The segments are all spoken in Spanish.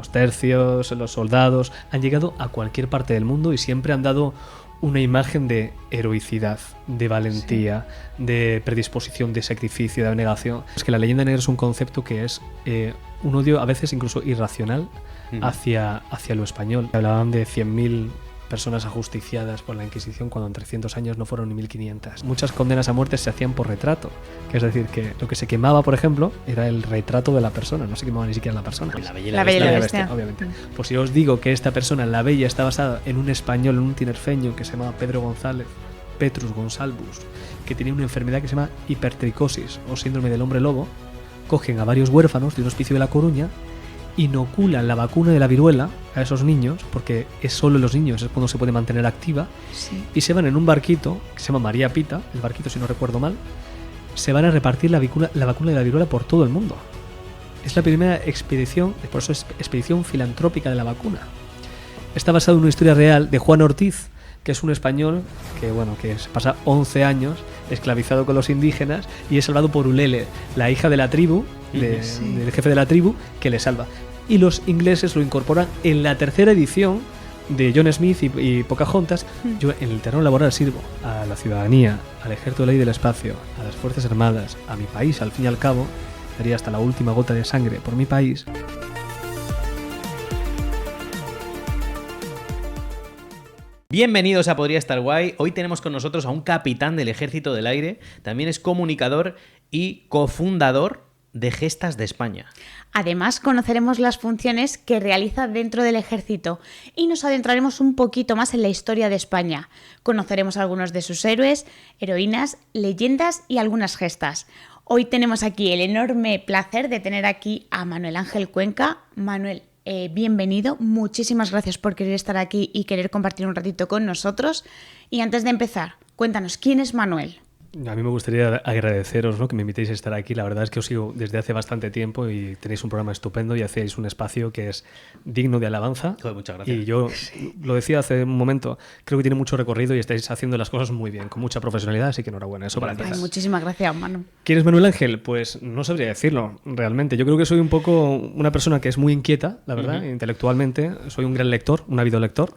los tercios, los soldados, han llegado a cualquier parte del mundo y siempre han dado una imagen de heroicidad, de valentía, de predisposición, de sacrificio, de abnegación. Es que la leyenda negra es un concepto que es un odio a veces incluso irracional hacia lo español. Hablaban de 100.000 personas ajusticiadas por la Inquisición cuando en 300 años no fueron ni 1.500. Muchas condenas a muerte se hacían por retrato, que es decir, que lo que se quemaba, por ejemplo, era el retrato de la persona, no se quemaba ni siquiera la persona. La Bella y la Bestia, obviamente. Pues si os digo que esta persona, la Bella, está basada en un español, en un tinerfeño que se llamaba Pedro González, Petrus Gonsalvus, que tenía una enfermedad que se llama hipertricosis o síndrome del hombre lobo, cogen a varios huérfanos de un hospicio de La Coruña, inoculan la vacuna de la viruela a esos niños, porque es solo en los niños es cuando se puede mantener activa, y se van en un barquito que se llama María Pita, el barquito si no recuerdo mal, se van a repartir la vacuna de la viruela por todo el mundo. Es la primera expedición, por eso es expedición filantrópica de la vacuna. Está basado en una historia real de Juan Ortiz, que es un español que se pasa 11 años esclavizado con los indígenas y es salvado por Ulele, la hija de la tribu, del jefe de la tribu, que le salva. Y los ingleses lo incorporan en la tercera edición de John Smith y Pocahontas. Yo en el terreno laboral sirvo a la ciudadanía, al ejército de la ley del espacio, a las fuerzas armadas, a mi país, al fin y al cabo, daría hasta la última gota de sangre por mi país. Bienvenidos a Podría Estar Guay. Hoy tenemos con nosotros a un capitán del Ejército del Aire, también es comunicador y cofundador de Gestas de España. Además, conoceremos las funciones que realiza dentro del ejército y nos adentraremos un poquito más en la historia de España. Conoceremos algunos de sus héroes, heroínas, leyendas y algunas gestas. Hoy tenemos aquí el enorme placer de tener aquí a Manuel Ángel Cuenca. Manuel, bienvenido. Muchísimas gracias por querer estar aquí y querer compartir un ratito con nosotros. Y antes de empezar, cuéntanos, ¿quién es Manuel? A mí me gustaría agradeceros, ¿no?, que me invitéis a estar aquí. La verdad es que os sigo desde hace bastante tiempo y tenéis un programa estupendo y hacéis un espacio que es digno de alabanza. Joder, muchas gracias. Y yo lo decía hace un momento, creo que tiene mucho recorrido y estáis haciendo las cosas muy bien, con mucha profesionalidad, así que enhorabuena. Eso para empezar. Muchísimas gracias, Manu. ¿Quién es Manuel Ángel? Pues no sabría decirlo, realmente. Yo creo que soy un poco una persona que es muy inquieta, la verdad, intelectualmente. Soy un gran lector, un ávido lector,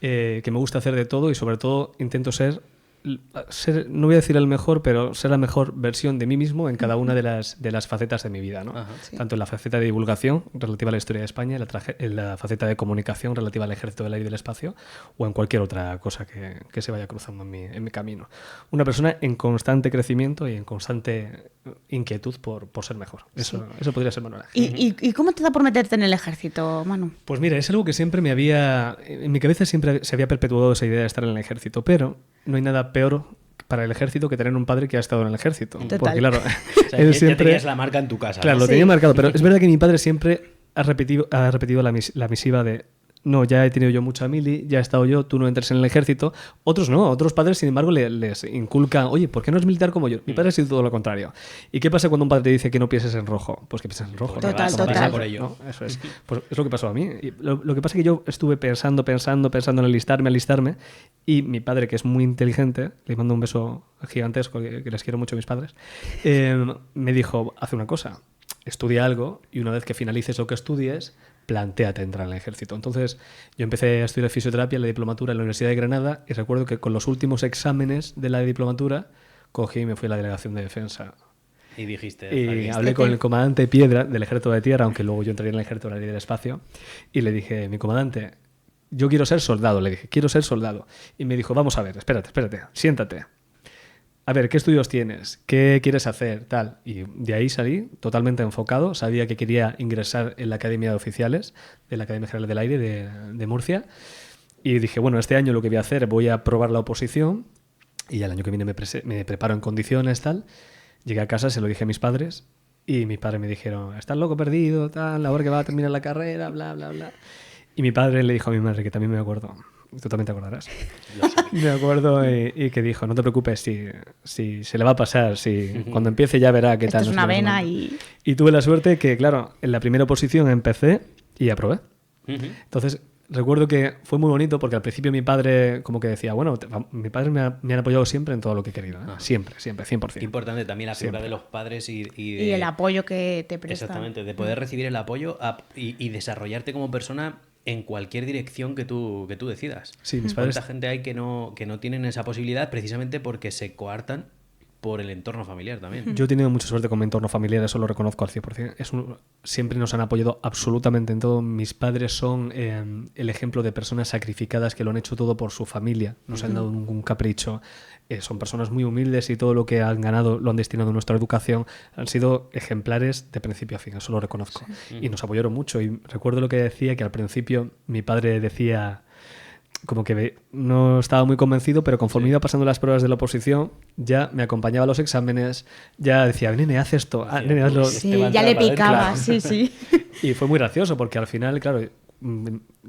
que me gusta hacer de todo y sobre todo intento ser, no voy a decir el mejor, pero ser la mejor versión de mí mismo en cada una de las facetas de mi vida, ¿no? Tanto en la faceta de divulgación relativa a la historia de España, en la faceta de comunicación relativa al Ejército del Aire y del Espacio, o en cualquier otra cosa que se vaya cruzando en mi camino. Una persona en constante crecimiento y en constante inquietud por ser mejor. Eso podría ser Manuel Ángel. ¿Y cómo te da por meterte en el ejército, Manu? Pues mira, es algo que siempre en mi cabeza siempre se había perpetuado esa idea de estar en el ejército, pero no hay nada peor para el ejército que tener un padre que ha estado en el ejército. Total. Porque claro, O sea, él ya siempre tenías la marca en tu casa. Claro, ¿no? lo tenía marcado, pero es verdad que mi padre siempre ha repetido la misiva de: no, ya he tenido yo mucha mili, ya he estado yo, tú no entres en el ejército. Otros no, otros padres, sin embargo, les inculcan: oye, ¿por qué no eres militar como yo? Mi padre ha sido todo lo contrario. ¿Y qué pasa cuando un padre te dice que no pienses en rojo? Pues que pienses en rojo. Total. Por ello. ¿No? Eso es. Pues es lo que pasó a mí. Y lo que pasa es que yo estuve pensando en alistarme, y mi padre, que es muy inteligente, le mando un beso gigantesco, que les quiero mucho a mis padres, me dijo: haz una cosa, estudia algo y una vez que finalices lo que estudies, plantéate entrar en el ejército. Entonces yo empecé a estudiar fisioterapia en la diplomatura en la Universidad de Granada y recuerdo que con los últimos exámenes de la diplomatura cogí y me fui a la delegación de defensa. Y dijiste... Y hablé con el comandante Piedra del Ejército de Tierra, aunque luego yo entraría en el Ejército del Espacio, y le dije: mi comandante, yo quiero ser soldado. Le dije: quiero ser soldado. Y me dijo: vamos a ver, espérate, siéntate. A ver, ¿qué estudios tienes? ¿Qué quieres hacer? Tal. Y de ahí salí totalmente enfocado. Sabía que quería ingresar en la Academia de Oficiales de la Academia General del Aire de Murcia. Y dije: bueno, este año lo que voy a hacer, voy a probar la oposición y el año que viene me preparo en condiciones, tal. Llegué a casa, se lo dije a mis padres y mis padres me dijeron: estás loco, perdido, tal, ahora que va a terminar la carrera, bla, bla, bla. Y mi padre le dijo a mi madre, que también me acuerdo, tú también te acordarás. Me acuerdo y que dijo: no te preocupes, si se le va a pasar, cuando empiece ya verá qué tal. Esto es una vena y tuve la suerte que, claro, en la primera oposición empecé y aprobé. Entonces, recuerdo que fue muy bonito porque al principio mi padre como que decía, bueno, mi padre me han apoyado siempre en todo lo que he querido, ¿eh? Siempre, 100%. Importante también la figura Siempre. de los padres y Y el apoyo que te prestan. Exactamente, de poder recibir el apoyo y desarrollarte como persona en cualquier dirección que tú decidas. Sí, mis padres... ¿Cuánta gente hay que no tienen esa posibilidad precisamente porque se coartan por el entorno familiar también? Yo he tenido mucha suerte con mi entorno familiar, eso lo reconozco al 100%. Siempre nos han apoyado absolutamente en todo. Mis padres son el ejemplo de personas sacrificadas que lo han hecho todo por su familia. No se han dado ningún capricho. Son personas muy humildes y todo lo que han ganado lo han destinado a nuestra educación. Han sido ejemplares de principio a fin, eso lo reconozco. Y nos apoyaron mucho. Y recuerdo lo que decía, que al principio mi padre decía... como que no estaba muy convencido, pero conforme iba pasando las pruebas de la oposición, ya me acompañaba a los exámenes, ya decía, nene, haz esto, nene, hazlo. Sí, ya le picaba, sí. Y fue muy gracioso, porque al final, claro,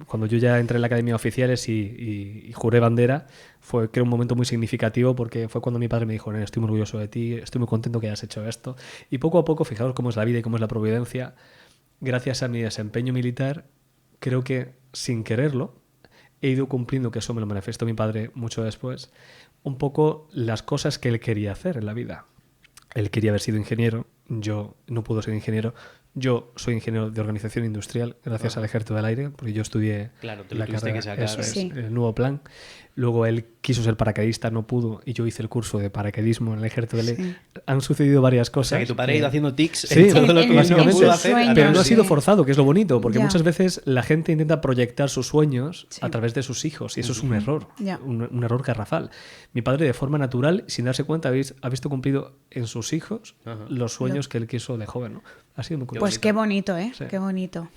cuando yo ya entré en la Academia de Oficiales y juré bandera, fue creo un momento muy significativo, porque fue cuando mi padre me dijo, nene, estoy muy orgulloso de ti, estoy muy contento que hayas hecho esto. Y poco a poco, fijaos cómo es la vida y cómo es la providencia, gracias a mi desempeño militar, creo que sin quererlo, he ido cumpliendo, que eso me lo manifestó mi padre mucho después, un poco las cosas que él quería hacer en la vida. Él quería haber sido ingeniero, yo no pude ser ingeniero. Yo soy ingeniero de organización industrial gracias al Ejército del Aire, porque yo estudié la carrera, que sacar, eso es, el nuevo plan. Luego él quiso ser paracaidista, no pudo, y yo hice el curso de paracaidismo en el Ejército del Aire. Han sucedido varias cosas. O sea, que tu padre ha ido haciendo tics en todo lo que básicamente no pudo hacer. Pero no ha sido forzado, que es lo bonito, porque muchas veces la gente intenta proyectar sus sueños a través de sus hijos, y eso es un error, un error garrafal. Mi padre, de forma natural, sin darse cuenta, ha visto cumplido en sus hijos los sueños que él quiso de joven, ¿no? Ha sido muy curioso. Pues qué bonito, ¿eh? Sí. Qué bonito.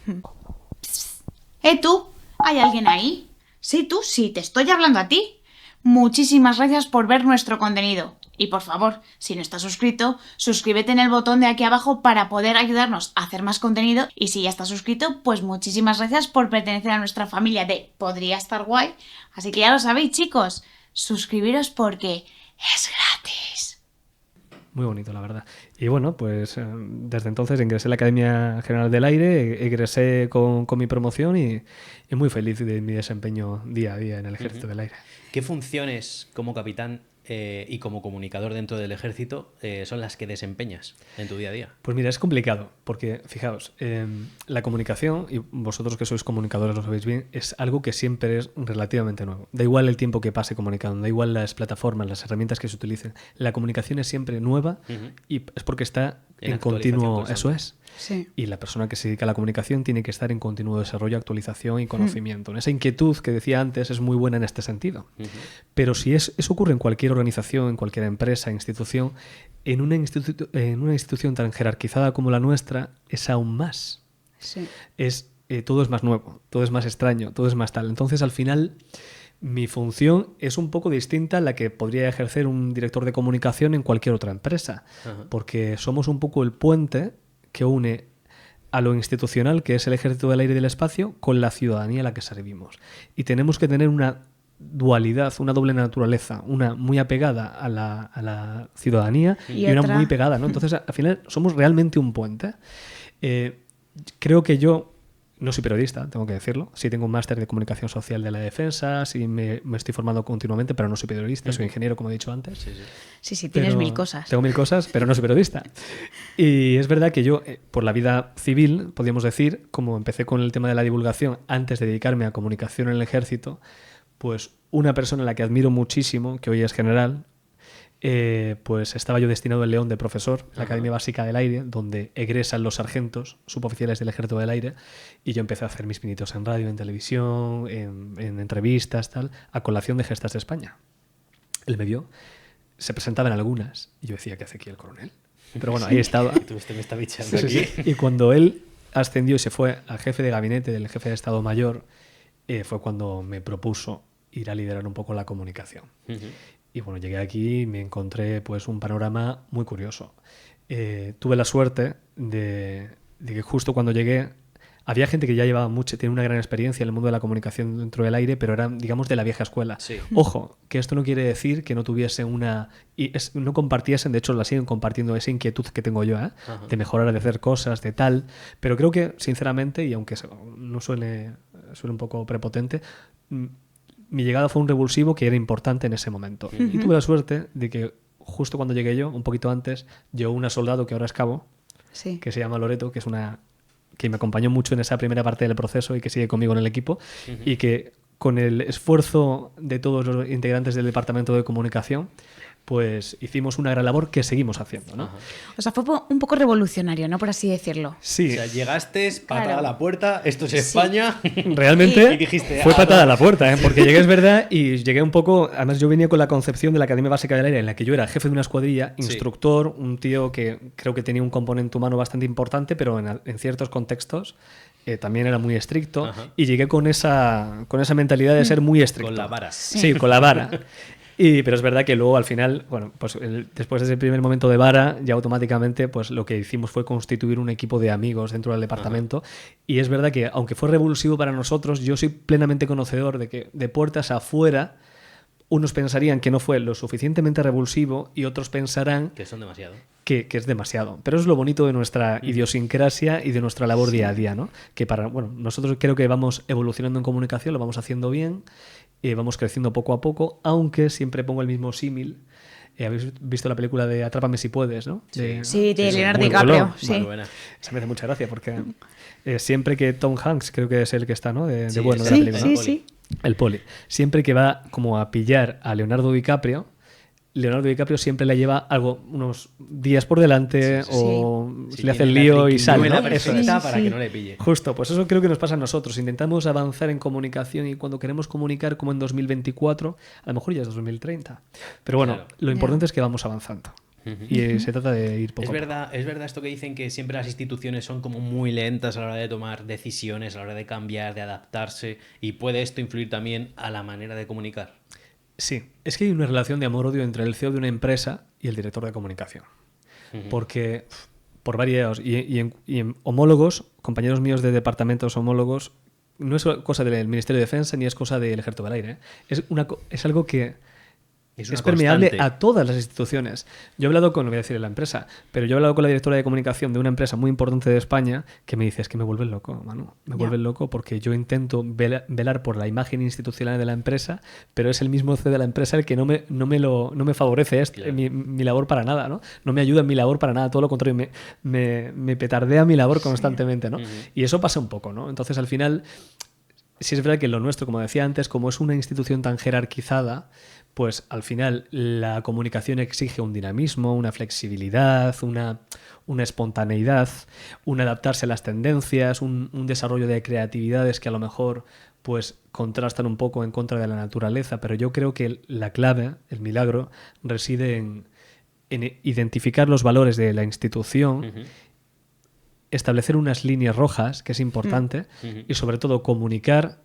¿Tú? ¿Hay alguien ahí? Sí, tú, sí, te estoy hablando a ti. Muchísimas gracias por ver nuestro contenido. Y por favor, si no estás suscrito, suscríbete en el botón de aquí abajo para poder ayudarnos a hacer más contenido. Y si ya estás suscrito, pues muchísimas gracias por pertenecer a nuestra familia de Podría Estar Guay. Así que ya lo sabéis, chicos, suscribiros porque es gratis. Muy bonito, la verdad. Y bueno, pues desde entonces ingresé a la Academia General del Aire, egresé con mi promoción y muy feliz de mi desempeño día a día en el Ejército del Aire. ¿Qué funciones como capitán y como comunicador dentro del ejército son las que desempeñas en tu día a día? Pues mira, es complicado, porque fijaos, la comunicación, y vosotros que sois comunicadores lo sabéis bien, es algo que siempre es relativamente nuevo. Da igual el tiempo que pase comunicando, da igual las plataformas, las herramientas que se utilicen. La comunicación es siempre nueva y es porque está en continuo, eso es. Sí. Y la persona que se dedica a la comunicación tiene que estar en continuo desarrollo, actualización y conocimiento. Esa inquietud que decía antes es muy buena en este sentido. Pero si eso ocurre en cualquier organización, en cualquier empresa, institución, en una institución tan jerarquizada como la nuestra, es aún más. Sí. Todo es más nuevo, todo es más extraño, todo es más tal. Entonces, al final, mi función es un poco distinta a la que podría ejercer un director de comunicación en cualquier otra empresa. Porque somos un poco el puente que une a lo institucional, que es el Ejército del Aire y del Espacio, con la ciudadanía a la que servimos. Y tenemos que tener una dualidad, una doble naturaleza, una muy apegada a la ciudadanía y una muy pegada, ¿no? Entonces, al final, somos realmente un puente. Creo que yo no soy periodista, tengo que decirlo. Sí tengo un máster de comunicación social de la defensa, sí me estoy formando continuamente, pero no soy periodista, soy ingeniero, como he dicho antes. Sí, tienes mil cosas. Tengo mil cosas, pero no soy periodista. Y es verdad que yo, por la vida civil, podríamos decir, como empecé con el tema de la divulgación antes de dedicarme a comunicación en el Ejército, pues una persona a la que admiro muchísimo, que hoy es general, pues estaba yo destinado en León de profesor en la Academia Básica del Aire, donde egresan los sargentos suboficiales del Ejército del Aire, y yo empecé a hacer mis pinitos en radio, en televisión, en entrevistas, tal, a colación de Gestas de España. Él me vio, se presentaba en algunas, y yo decía, ¿qué hace aquí el coronel? Pero bueno, ahí estaba. Usted me está bichando aquí. Sí. Y cuando él ascendió y se fue a jefe de gabinete del jefe de Estado Mayor, fue cuando me propuso ir a liderar un poco la comunicación. Y bueno, llegué aquí y me encontré pues un panorama muy curioso. Tuve la suerte de que justo cuando llegué había gente que ya llevaba tenía una gran experiencia en el mundo de la comunicación dentro del aire, pero eran, digamos, de la vieja escuela. Sí. Ojo, que esto no quiere decir que no tuviesen no compartiesen, de hecho la siguen compartiendo, esa inquietud que tengo yo, de mejorar, de hacer cosas, de tal. Pero creo que, sinceramente, y aunque no suene suele un poco prepotente, mi llegada fue un revulsivo que era importante en ese momento. Y tuve la suerte de que justo cuando llegué yo, un poquito antes, llegó una soldado que ahora es cabo, Sí. que se llama Loreto, que es que me acompañó mucho en esa primera parte del proceso y que sigue conmigo en el equipo, y que con el esfuerzo de todos los integrantes del departamento de comunicación, pues hicimos una gran labor que seguimos haciendo, ¿no? O sea, fue un poco revolucionario, ¿no? Por así decirlo. Sí, O sea, llegaste, patada Claro. a la puerta, esto es Sí. España. realmente Y dijiste, fue "Ah, patada a no". la puerta, ¿eh? Porque llegué, es verdad, y llegué un poco... Además, yo venía con la concepción de la Academia Básica del Aire, en la que yo era jefe de una escuadrilla, Sí. instructor, un tío que creo que tenía un componente humano bastante importante, pero en ciertos contextos también era muy estricto, Ajá. y llegué con esa mentalidad de ser muy estricto. Con la vara. Sí, con la vara. Pero es verdad que luego al final, bueno, pues después de ese primer momento de vara, ya automáticamente pues lo que hicimos fue constituir un equipo de amigos dentro del departamento. Y es verdad que aunque fue revulsivo para nosotros, yo soy plenamente conocedor de que de puertas afuera unos pensarían que no fue lo suficientemente revulsivo y otros pensarán Que son demasiado. que es demasiado. Pero es lo bonito de nuestra idiosincrasia y de nuestra labor día a día, ¿no? Que nosotros creo que vamos evolucionando en comunicación, lo vamos haciendo bien, vamos creciendo poco a poco, aunque siempre pongo el mismo símil. Habéis visto la película de Atrápame si puedes, ¿no? Sí, de Leonardo muy DiCaprio. molón. Sí. Muy buena. Esa me hace mucha gracia porque siempre que Tom Hanks, creo que es el que está, ¿no? De Sí, bueno de sí, la película. sí, ¿no? sí. El poli. Siempre que va como a pillar a Leonardo DiCaprio, Leonardo DiCaprio siempre le lleva unos días por delante o Sí, le hace el tiene lío la y sale, triquiñuela ¿no? Eso perfecta es. para que no le pille. Justo, pues eso creo que nos pasa a nosotros. Intentamos avanzar en comunicación y cuando queremos comunicar como en 2024, a lo mejor ya es 2030. Pero bueno, Claro. lo importante es que vamos avanzando. Y se trata de ir poco Es a poco. verdad esto que dicen que siempre las instituciones son como muy lentas a la hora de tomar decisiones, a la hora de cambiar, de adaptarse, y puede esto influir también a la manera de comunicar. Sí, es que hay una relación de amor-odio entre el CEO de una empresa y el director de comunicación. Porque por varios y en homólogos, compañeros míos de departamentos homólogos, no es cosa del Ministerio de Defensa ni es cosa del Ejército del Aire. Es algo que Es es una permeable constante. a todas las instituciones. Yo he hablado no voy a decir en la empresa, pero yo he hablado con la directora de comunicación de una empresa muy importante de España que me dice, es que me vuelves loco, Manu. Me vuelves loco porque yo intento velar por la imagen institucional de la empresa, pero es el mismo CEO de la empresa el que no me favorece Claro. mi labor para nada, ¿no? No me ayuda en mi labor para nada, todo lo contrario, me petardea mi labor constantemente, ¿no? Y eso pasa un poco, ¿no? Entonces, al final, sí es verdad que lo nuestro, como decía antes, como es una institución tan jerarquizada, pues al final la comunicación exige un dinamismo, una flexibilidad, una espontaneidad, un adaptarse a las tendencias, un desarrollo de creatividades que a lo mejor pues contrastan un poco en contra de la naturaleza, pero yo creo que la clave, el milagro, reside en identificar los valores de la institución, establecer unas líneas rojas, que es importante, y sobre todo comunicar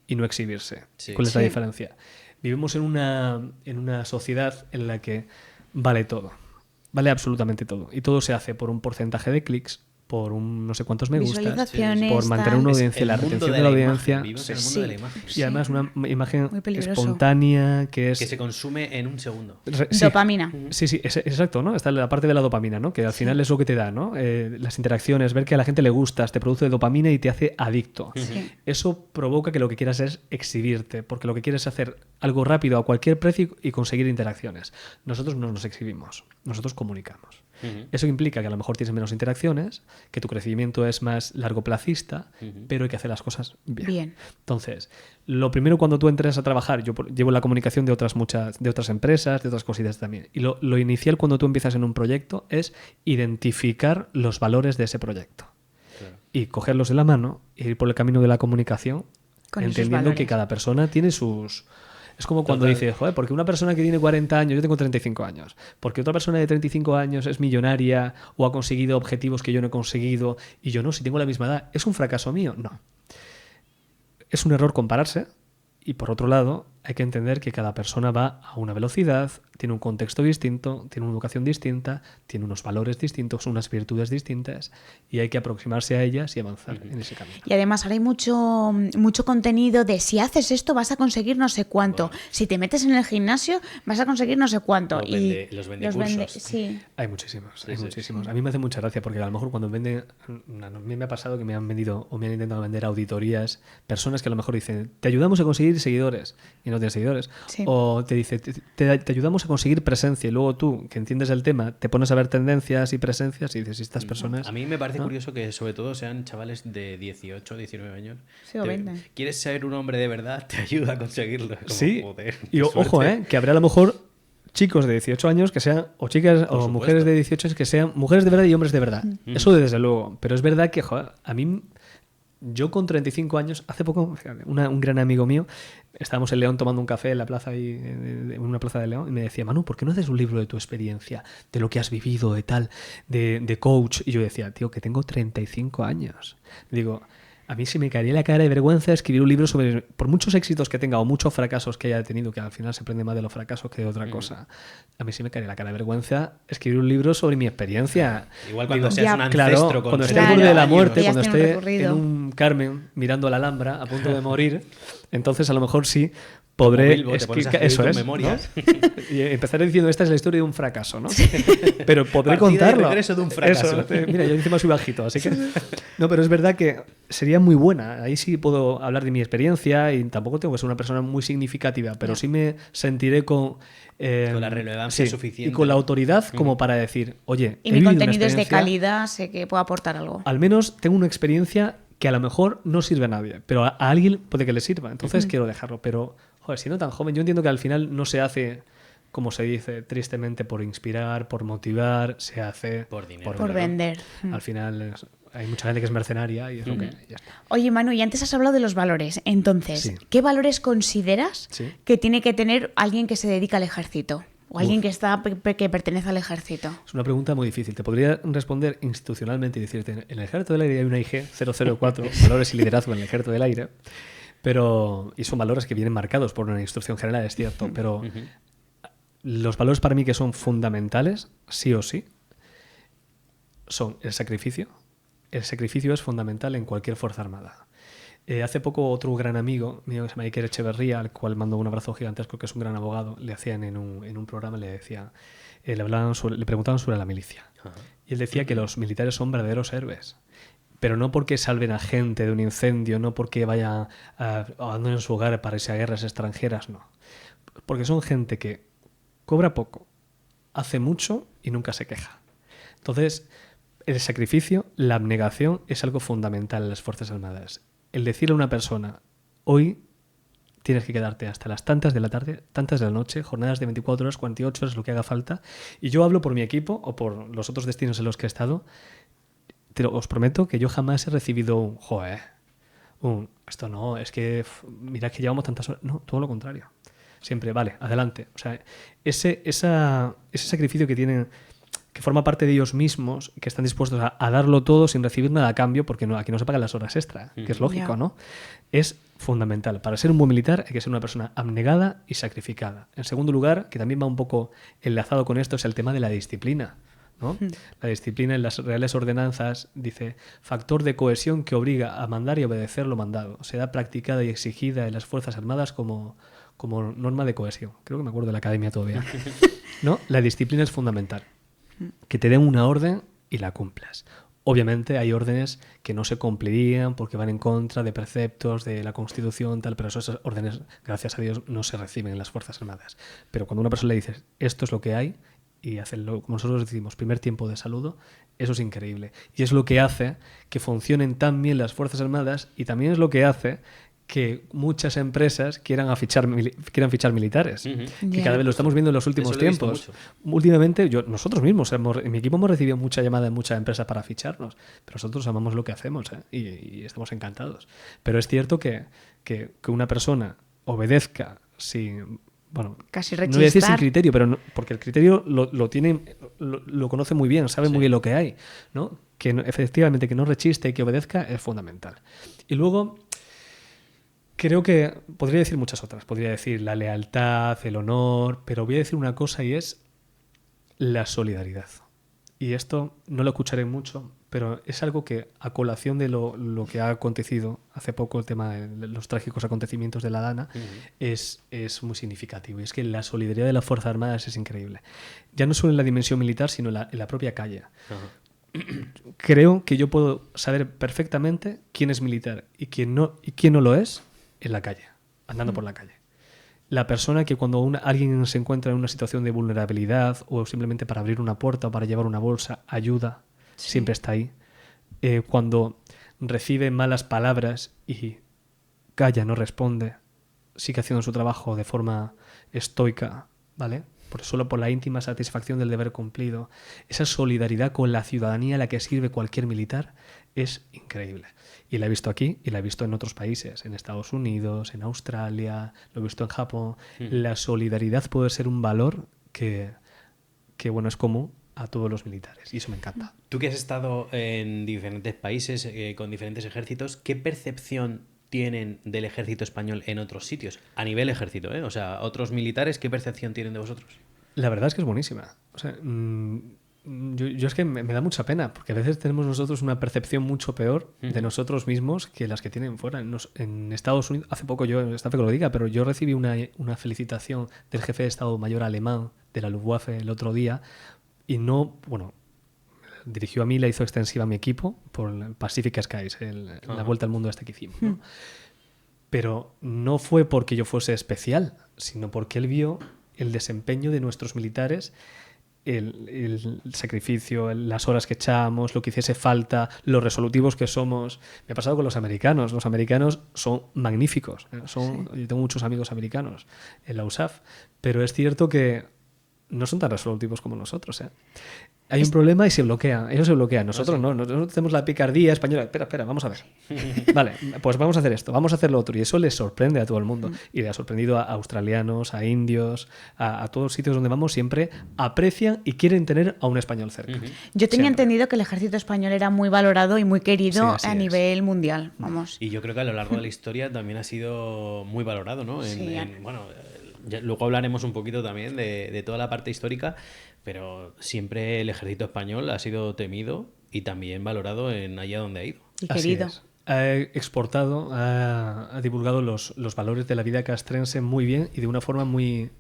y no exhibirse. Sí. ¿Cuál es la Sí. diferencia? Vivimos en una sociedad en la que vale todo, vale absolutamente todo, y todo se hace por un porcentaje de clics, por un no sé cuántos me gustas, Visualizaciones, por mantener una tal. audiencia, la el mundo retención de de la la imagen, audiencia, vivimos en el mundo Sí. de la imagen. y además una imagen Muy peligroso. espontánea que es... Que se consume en un segundo. Sí. Dopamina. Sí, sí, exacto, ¿no? Está la parte de la dopamina, ¿no? Que al final es lo que te da, ¿no? Las interacciones, ver que a la gente le gustas, te produce dopamina y te hace adicto. Sí. Eso provoca que lo que quieras es exhibirte, porque lo que quieres es hacer algo rápido a cualquier precio y conseguir interacciones. Nosotros no nos exhibimos, nosotros comunicamos. Eso implica que a lo mejor tienes menos interacciones, que tu crecimiento es más largoplacista, pero hay que hacer las cosas bien. Entonces, lo primero cuando tú entres a trabajar, yo llevo la comunicación de otras empresas, de otras cositas también, y lo inicial cuando tú empiezas en un proyecto es identificar los valores de ese proyecto. Claro. Y cogerlos de la mano e ir por el camino de la comunicación, Con esos entendiendo que valores. cada persona tiene sus... Es como cuando Total. dices, joder, porque una persona que tiene 40 años, yo tengo 35 años, porque otra persona de 35 años es millonaria o ha conseguido objetivos que yo no he conseguido y yo no, si tengo la misma edad, ¿es un fracaso mío? No. Es un error compararse y por otro lado hay que entender que cada persona va a una velocidad, tiene un contexto distinto, tiene una educación distinta, tiene unos valores distintos, unas virtudes distintas y hay que aproximarse a ellas y avanzar en ese camino. Y además ahora hay mucho contenido de si haces esto vas a conseguir no sé cuánto, Bueno. si te metes en el gimnasio vas a conseguir no sé cuánto. Los vendecursos. Sí. Hay muchísimos, hay Sí, muchísimos. A mí me hace mucha gracia porque a lo mejor cuando venden, a mí me ha pasado que me han vendido o me han intentado vender auditorías, personas que a lo mejor dicen, te ayudamos a conseguir seguidores y no tienes seguidores. Sí. O te dice, te ayudamos a conseguir presencia y luego tú, que entiendes el tema, te pones a ver tendencias y presencias y dices, ¿y estas personas? A mí me parece ¿no? curioso que sobre todo sean chavales de 18, 19 años. Sí, lo venden. ¿Quieres ser un hombre de verdad? Te ayuda a conseguirlo. Como, Sí, joder, y qué ojo, suerte. que habrá a lo mejor chicos de 18 años que sean, o chicas Por o supuesto. mujeres de 18 que sean mujeres de verdad y hombres de verdad. Eso desde luego. Pero es verdad que, joder, a mí, yo con 35 años, hace poco, fíjate, un gran amigo mío, estábamos en León tomando un café en la plaza, en una plaza de León, y me decía, Manu, ¿por qué no haces un libro de tu experiencia, de lo que has vivido, de tal, de coach? Y yo decía, tío, que tengo 35 años. Digo, a mí se me caería la cara de vergüenza escribir un libro sobre, por muchos éxitos que tenga o muchos fracasos que haya tenido, que al final se aprende más de los fracasos que de otra cosa, a mí sí me caería la cara de vergüenza escribir un libro sobre mi experiencia. Igual cuando Digo, seas ya, un ancestro claro, con cuando esté 70 al borde de la años. muerte, Ya cuando tiene un esté recorrido. en un Carmen mirando la Alhambra a punto de morir, entonces a lo mejor sí podré Bilbo, te pones a escribir- escribir eso tus es, memorias. ¿no? Y empezaré diciendo esta es la historia de un fracaso, ¿no? Pero podré Partida y contarlo. regreso de un fracaso. Eso, mira, yo encima soy bajito, así que no, pero es verdad que sería muy buena. Ahí sí puedo hablar de mi experiencia y tampoco tengo que ser una persona muy significativa, pero sí me sentiré con la relevancia sí, suficiente, y con la ¿no? autoridad como para decir, oye, Y he mi vivido una contenido es de experiencia, calidad, sé que puedo aportar algo. al menos tengo una experiencia que a lo mejor no sirve a nadie, pero a alguien puede que le sirva. Entonces quiero dejarlo. Pero, joder, siendo tan joven, yo entiendo que al final no se hace, como se dice tristemente, por inspirar, por motivar, se hace Por dinero. Por vender. Al final hay mucha gente que es mercenaria y es lo que ya está. Oye, Manu, y antes has hablado de los valores. Entonces, Sí. ¿qué valores consideras Sí. que tiene que tener alguien que se dedica al ejército? O alguien que pertenece al ejército. Es una pregunta muy difícil. Te podría responder institucionalmente y decirte, en el Ejército del Aire hay una IG 004, valores y liderazgo en el Ejército del Aire, y son valores que vienen marcados por una instrucción general, es cierto, pero los valores para mí que son fundamentales, sí o sí, son el sacrificio. El sacrificio es fundamental en cualquier fuerza armada. Hace poco otro gran amigo mío que se llama Iker Echeverría, al cual mando un abrazo gigantesco, que es un gran abogado, le hacían en un programa, le preguntaban sobre la milicia. Ajá. Y él decía que los militares son verdaderos héroes. Pero no porque salven a gente de un incendio, no porque vayan abandonen su hogar para irse a guerras extranjeras, no. Porque son gente que cobra poco, hace mucho y nunca se queja. Entonces, el sacrificio, la abnegación es algo fundamental en las Fuerzas Armadas. El decirle a una persona, hoy tienes que quedarte hasta las tantas de la tarde, tantas de la noche, jornadas de 24 horas, 48 horas, lo que haga falta. Y yo hablo por mi equipo o por los otros destinos en los que he estado. Os prometo que yo jamás he recibido esto no, es que mira que llevamos tantas horas. No, todo lo contrario. Siempre, vale, adelante. O sea, ese sacrificio que tienen, que forma parte de ellos mismos, que están dispuestos a darlo todo sin recibir nada a cambio, porque aquí no se pagan las horas extra, que es lógico, Ya. ¿no? Es fundamental. Para ser un buen militar hay que ser una persona abnegada y sacrificada. En segundo lugar, que también va un poco enlazado con esto, es el tema de la disciplina, ¿no? La disciplina en las reales ordenanzas dice factor de cohesión que obliga a mandar y obedecer lo mandado. Será practicada y exigida en las Fuerzas Armadas como norma de cohesión. Creo que me acuerdo de la academia todavía. ¿No? La disciplina es fundamental. Que te den una orden y la cumplas. Obviamente hay órdenes que no se cumplirían porque van en contra de preceptos de la Constitución, tal, pero esas órdenes, gracias a Dios, no se reciben en las Fuerzas Armadas. Pero cuando a una persona le dices, esto es lo que hay, y hacen como nosotros decimos, primer tiempo de saludo, eso es increíble. Y es lo que hace que funcionen tan bien las Fuerzas Armadas y también es lo que hace que muchas empresas quieran fichar militares. Que Ya. cada vez lo estamos viendo en los últimos Eso lo he visto tiempos. mucho. Últimamente, nosotros mismos, en mi equipo hemos recibido mucha llamada de muchas empresas para ficharnos, pero nosotros amamos lo que hacemos y estamos encantados. Pero es cierto que una persona obedezca sin... Bueno, Casi no voy a decir sin rechistar. criterio, pero porque el criterio lo conoce muy bien, sabe muy bien lo que hay, ¿no? Efectivamente que no rechiste y que obedezca es fundamental. Y luego, Creo que podría decir muchas otras. Podría decir la lealtad, el honor, pero voy a decir una cosa y es la solidaridad. Y esto no lo escucharé mucho, pero es algo que, a colación de lo que ha acontecido hace poco, el tema de los trágicos acontecimientos de La Dana, es muy significativo. Y es que la solidaridad de las Fuerzas Armadas es increíble. Ya no solo en la dimensión militar, sino en la propia calle. Creo que yo puedo saber perfectamente quién es militar y quién no lo es en la calle, andando por la calle. La persona que cuando alguien se encuentra en una situación de vulnerabilidad o simplemente para abrir una puerta o para llevar una bolsa, ayuda, siempre está ahí. Cuando recibe malas palabras y calla, no responde, sigue haciendo su trabajo de forma estoica, ¿vale? Solo por la íntima satisfacción del deber cumplido. Esa solidaridad con la ciudadanía a la que sirve cualquier militar es increíble. Y la he visto aquí y la he visto en otros países, en Estados Unidos, en Australia, lo he visto en Japón. La solidaridad puede ser un valor que bueno, es común a todos los militares y eso me encanta. Tú que has estado en diferentes países con diferentes ejércitos, ¿qué percepción tienen del ejército español en otros sitios? A nivel ejército, ¿eh? O sea, otros militares, ¿qué percepción tienen de vosotros? La verdad es que es buenísima. O sea, yo es que me da mucha pena, porque a veces tenemos nosotros una percepción mucho peor de nosotros mismos que las que tienen fuera. En Estados Unidos, hace poco está feo que lo diga, pero yo recibí una felicitación del jefe de Estado Mayor alemán de la Luftwaffe el otro día y dirigió a mí, la hizo extensiva a mi equipo por el Pacific Skies, la vuelta al mundo esta que hicimos, ¿no? Pero no fue porque yo fuese especial, sino porque él vio el desempeño de nuestros militares, el sacrificio, las horas que echamos, lo que hiciese falta, los resolutivos que somos. Me ha pasado con los americanos. Los americanos son magníficos. Yo tengo muchos amigos americanos en la USAF, pero es cierto que no son tan resolutivos como nosotros, ¿eh? Hay un problema y se bloquean. Ellos se bloquean. Nosotros no. Nosotros tenemos la picardía española. Espera, vamos a ver. Vale, pues vamos a hacer esto, vamos a hacer lo otro. Y eso les sorprende a todo el mundo. Y le ha sorprendido a australianos, a indios, a todos los sitios donde vamos. Siempre aprecian y quieren tener a un español cerca. Yo tenía entendido que el ejército español era muy valorado y muy querido a nivel mundial. Vamos. Y yo creo que a lo largo de la historia también ha sido muy valorado, ¿no? Luego hablaremos un poquito también de toda la parte histórica, pero siempre el ejército español ha sido temido y también valorado allá donde ha ido. Y querido. Ha exportado, ha divulgado los valores de la vida castrense muy bien y de una forma muy,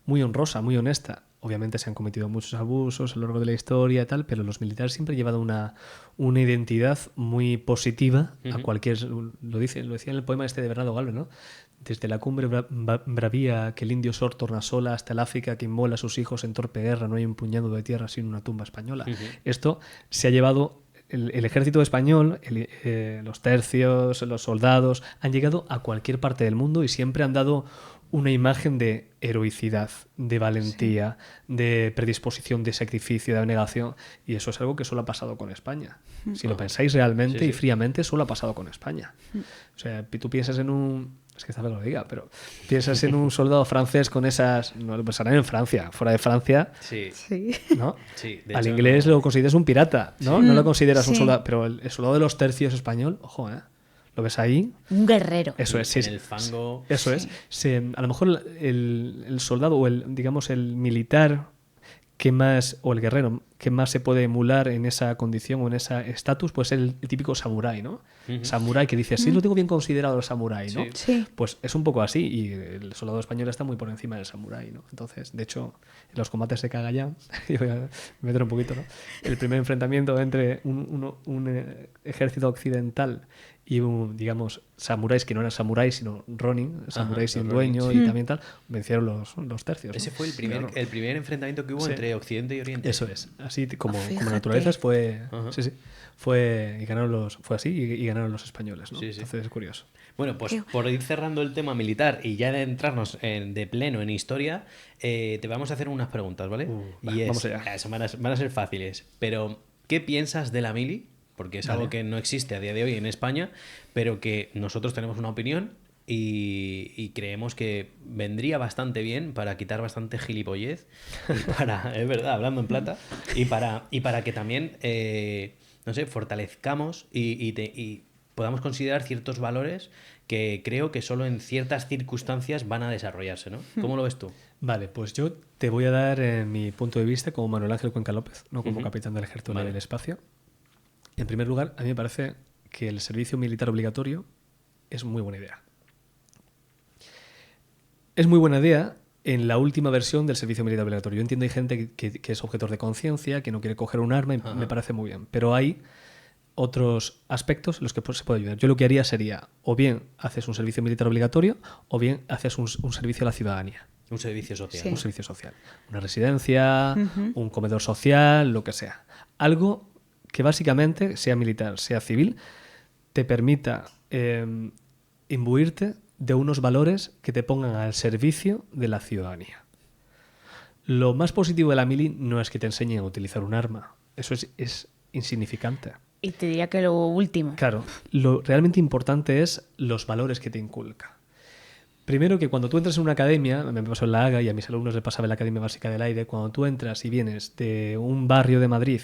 muy honrosa, muy honesta. Obviamente se han cometido muchos abusos a lo largo de la historia y tal, pero los militares siempre han llevado una identidad muy positiva a cualquier... Lo decía en el poema de Bernardo Galvez, ¿no? Desde la cumbre bravía que el indio sor torna sola hasta el África que inmola a sus hijos en torpe guerra, no hay un puñado de tierra sin una tumba española. Esto se ha llevado... El ejército español, los tercios, los soldados, han llegado a cualquier parte del mundo y siempre han dado una imagen de heroicidad, de valentía, de predisposición, de sacrificio, de abnegación. Y eso es algo que solo ha pasado con España. Si lo pensáis realmente y fríamente, solo ha pasado con España. O sea, tú piensas en un... Es que sabes lo que diga, pero piensas en un soldado francés con esas... No lo pensarán en Francia. Fuera de Francia... Sí. ¿no? Sí, al inglés lo consideras un pirata, ¿no? No lo consideras un Sí. soldado... Pero el soldado de los tercios español, ojo, ¿eh? ¿Lo ves ahí? Un guerrero. Eso es, sí. En el fango. Eso es. A lo mejor el soldado o el militar que más, o el guerrero que más se puede emular en esa condición o en ese estatus, pues es el típico samurái, ¿no? Samurái que dice, sí, lo tengo bien considerado el samurái, ¿no? Sí. Pues es un poco así y el soldado español está muy por encima del samurái, ¿no? Entonces, de hecho, en los combates de Cagayán, yo voy a meter un poquito, ¿no? El primer enfrentamiento entre un ejército occidental y digamos, samuráis que no eran samuráis, sino ronin, samuráis sin dueño y también tal, vencieron los tercios, ¿no? Ese fue el primer enfrentamiento que hubo entre Occidente y Oriente. Eso es. Así como Fíjate. naturalezas fue... Sí. Fue así y ganaron los españoles, ¿no? Sí. Entonces es curioso. Bueno, pues por ir cerrando el tema militar y ya de entrarnos de pleno en historia, te vamos a hacer unas preguntas, ¿vale? Vamos allá. Van a ser fáciles, pero ¿qué piensas de la mili? Porque es algo que no existe a día de hoy en España, pero que nosotros tenemos una opinión y creemos que vendría bastante bien para quitar bastante gilipollez y para, es verdad, hablando en plata, y para que también, no sé, fortalezcamos y podamos considerar ciertos valores que creo que solo en ciertas circunstancias van a desarrollarse, ¿no? ¿Cómo lo ves tú? Vale, pues yo te voy a dar mi punto de vista como Manuel Ángel Cuenca López, no como capitán del Ejército del Espacio. En primer lugar, a mí me parece que el servicio militar obligatorio es muy buena idea. Es muy buena idea en la última versión del servicio militar obligatorio. Yo entiendo que hay gente que es objetor de conciencia, que no quiere coger un arma, y me parece muy bien. Pero hay otros aspectos en los que se puede ayudar. Yo lo que haría sería, o bien haces un servicio militar obligatorio, o bien haces un servicio a la ciudadanía. Un servicio social. Sí. Un servicio social. Una residencia, un comedor social, lo que sea. Algo que básicamente, sea militar, sea civil, te permita imbuirte de unos valores que te pongan al servicio de la ciudadanía. Lo más positivo de la mili no es que te enseñen a utilizar un arma. Eso es insignificante. Y te diría que lo último. Claro, lo realmente importante es los valores que te inculca. Primero, que cuando tú entras en una academia, me pasó en la AGA y a mis alumnos les pasaba en la Academia Básica del Aire, cuando tú entras y vienes de un barrio de Madrid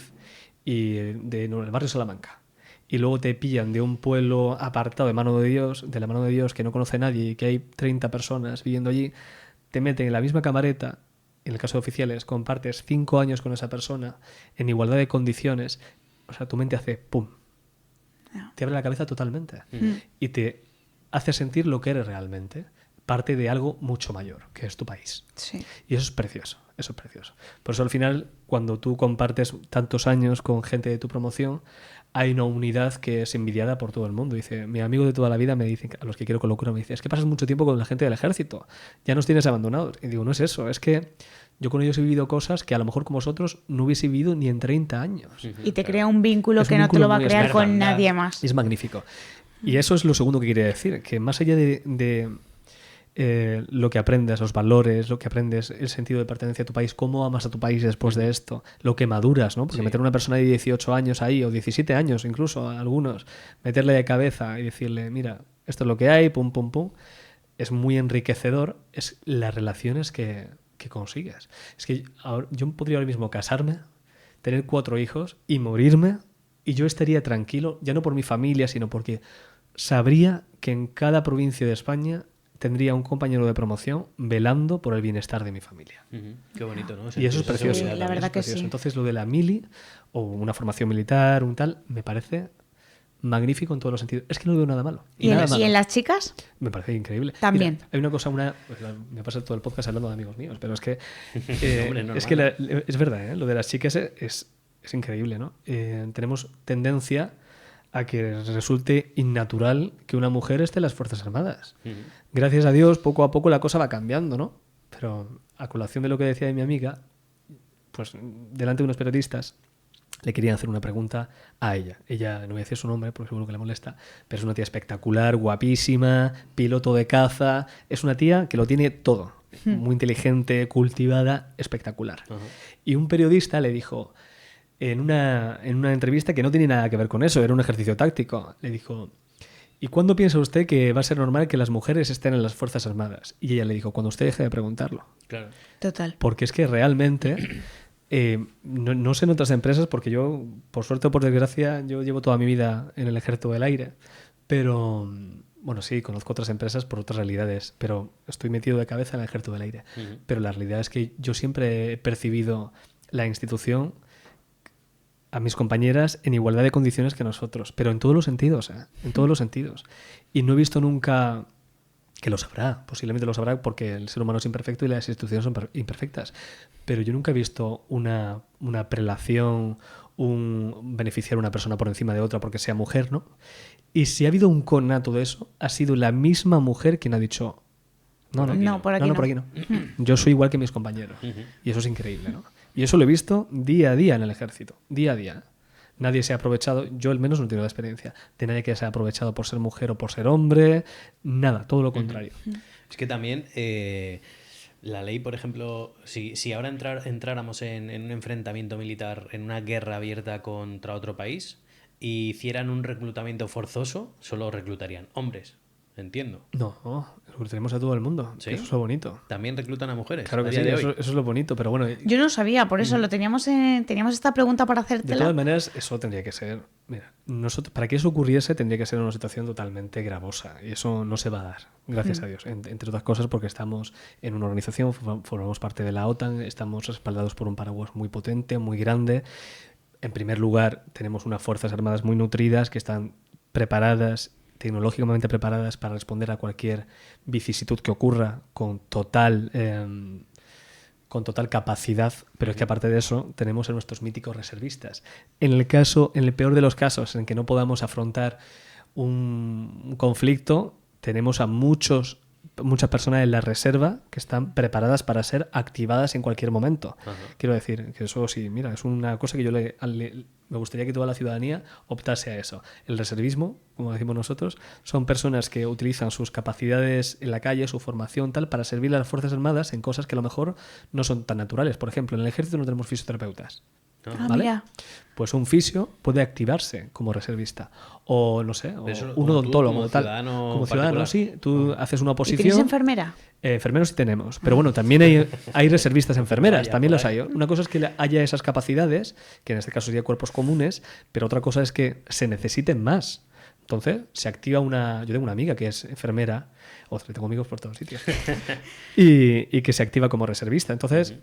y el barrio Salamanca, y luego te pillan de un pueblo apartado de la mano de Dios, que no conoce a nadie y que hay 30 personas viviendo allí, te meten en la misma camareta, en el caso de oficiales, compartes 5 años con esa persona en igualdad de condiciones, o sea, tu mente hace ¡pum! Te abre la cabeza totalmente y te hace sentir lo que eres realmente, parte de algo mucho mayor, que es tu país. Sí. Y eso es precioso, eso es precioso. Por eso al final, cuando tú compartes tantos años con gente de tu promoción, hay una unidad que es envidiada por todo el mundo. Dice, mi amigo de toda la vida me dice, a los que quiero con locura, me dice, es que pasas mucho tiempo con la gente del ejército, ya nos tienes abandonados. Y digo, no es eso, es que yo con ellos he vivido cosas que a lo mejor con vosotros no hubiese vivido ni en 30 años. Y te crea un vínculo Es que un no te lo vínculo va a muy crear con hermandad. nadie más. Es magnífico. Y eso es lo segundo que quería decir, que más allá de lo que aprendes, los valores, lo que aprendes, el sentido de pertenencia a tu país, cómo amas a tu país después de esto, lo que maduras, ¿no? Porque meter a una persona de 18 años ahí, o 17 años incluso, a algunos, meterle de cabeza y decirle, mira, esto es lo que hay, pum, pum, pum, es muy enriquecedor, es las relaciones que consigues. Es que yo podría ahora mismo casarme, tener 4 hijos y morirme, y yo estaría tranquilo, ya no por mi familia, sino porque sabría que en cada provincia de España tendría un compañero de promoción velando por el bienestar de mi familia. Qué bonito, ¿no? Y eso es precioso. Sí, la verdad que precioso. sí. Entonces lo de la mili o una formación militar, un tal, me parece magnífico en todos los sentidos. Es que no veo nada malo. ¿Y Nada en malo. las chicas? Me parece increíble. También. Mira, hay una cosa, pues, me pasa todo el podcast hablando de amigos míos, pero es que Hombre, normal. es que es verdad, ¿eh? Lo de las chicas es increíble, ¿no? Tenemos tendencia a que resulte innatural que una mujer esté en las Fuerzas Armadas. Gracias a Dios, poco a poco la cosa va cambiando, ¿no? Pero a colación de lo que decía de mi amiga, pues delante de unos periodistas le querían hacer una pregunta a ella. Ella, no voy a decir su nombre porque seguro que le molesta, pero es una tía espectacular, guapísima, piloto de caza. Es una tía que lo tiene todo. Muy inteligente, cultivada, espectacular. Y un periodista le dijo, en una entrevista que no tiene nada que ver con eso, era un ejercicio táctico, le dijo, ¿y cuándo piensa usted que va a ser normal que las mujeres estén en las Fuerzas Armadas? Y ella le dijo, cuando usted deje de preguntarlo. Claro. Total. Porque es que realmente, no sé en otras empresas, porque yo, por suerte o por desgracia, yo llevo toda mi vida en el Ejército del Aire, pero, bueno, sí, conozco otras empresas por otras realidades, pero estoy metido de cabeza en el Ejército del Aire. Pero la realidad es que yo siempre he percibido la institución, a mis compañeras, en igualdad de condiciones que nosotros, pero en todos los sentidos, ¿eh? En todos los sentidos. Y no he visto nunca, que lo sabrá, posiblemente lo sabrá porque el ser humano es imperfecto y las instituciones son imperfectas, pero yo nunca he visto una prelación, un beneficiar a una persona por encima de otra porque sea mujer, ¿no? Y si ha habido un conato de eso, ha sido la misma mujer quien ha dicho, no, por aquí no. Yo soy igual que mis compañeros. Y eso es increíble, ¿no? Y eso lo he visto día a día en el ejército, día a día. Nadie se ha aprovechado, yo al menos no tengo la experiencia, de nadie que se ha aprovechado por ser mujer o por ser hombre, nada, todo lo contrario. Es que también la ley, por ejemplo, si ahora entráramos en un enfrentamiento militar, en una guerra abierta contra otro país, y hicieran un reclutamiento forzoso, solo reclutarían hombres. Entiendo. No, Reclutaremos a todo el mundo. ¿Sí? Eso es lo bonito. También reclutan a mujeres. Claro a que día sí, de eso hoy. es lo bonito, pero bueno, Yo no sabía, por eso lo teníamos esta pregunta para de hacértela. todas maneras, eso tendría que ser. Mira, nosotros, para que eso ocurriese, tendría que ser una situación totalmente gravosa. Y eso no se va a dar, gracias a Dios. Entre otras cosas, porque estamos en una organización, formamos parte de la OTAN, estamos respaldados por un paraguas muy potente, muy grande. En primer lugar, tenemos unas fuerzas armadas muy nutridas que están preparadas, tecnológicamente preparadas para responder a cualquier vicisitud que ocurra con total capacidad, pero es que aparte de eso tenemos a nuestros míticos reservistas. En el peor de los casos en que no podamos afrontar un conflicto, tenemos a muchas personas en la reserva que están preparadas para ser activadas en cualquier momento. Ajá. Quiero decir que eso sí, mira, es una cosa que yo me gustaría que toda la ciudadanía optase a eso. El reservismo, como decimos nosotros, son personas que utilizan sus capacidades en la calle, su formación, tal, para servir a las Fuerzas Armadas en cosas que a lo mejor no son tan naturales. Por ejemplo, en el ejército no tenemos fisioterapeutas. Ah, ¿Vale? mira. Pues un fisio puede activarse como reservista. O, no sé, o Eso, un como tú, odontólogo. como tal. ciudadano Como ciudadano, particular. sí. Tú haces una ¿Y oposición. tenéis enfermera? Enfermeros sí tenemos, pero bueno, también hay reservistas enfermeras, Vaya, también por los hay. Una cosa es que haya esas capacidades, que en este caso sería cuerpos comunes, pero otra cosa es que se necesiten más. Entonces, se activa yo tengo una amiga que es enfermera, tengo amigos por todos sitios, y que se activa como reservista. Entonces,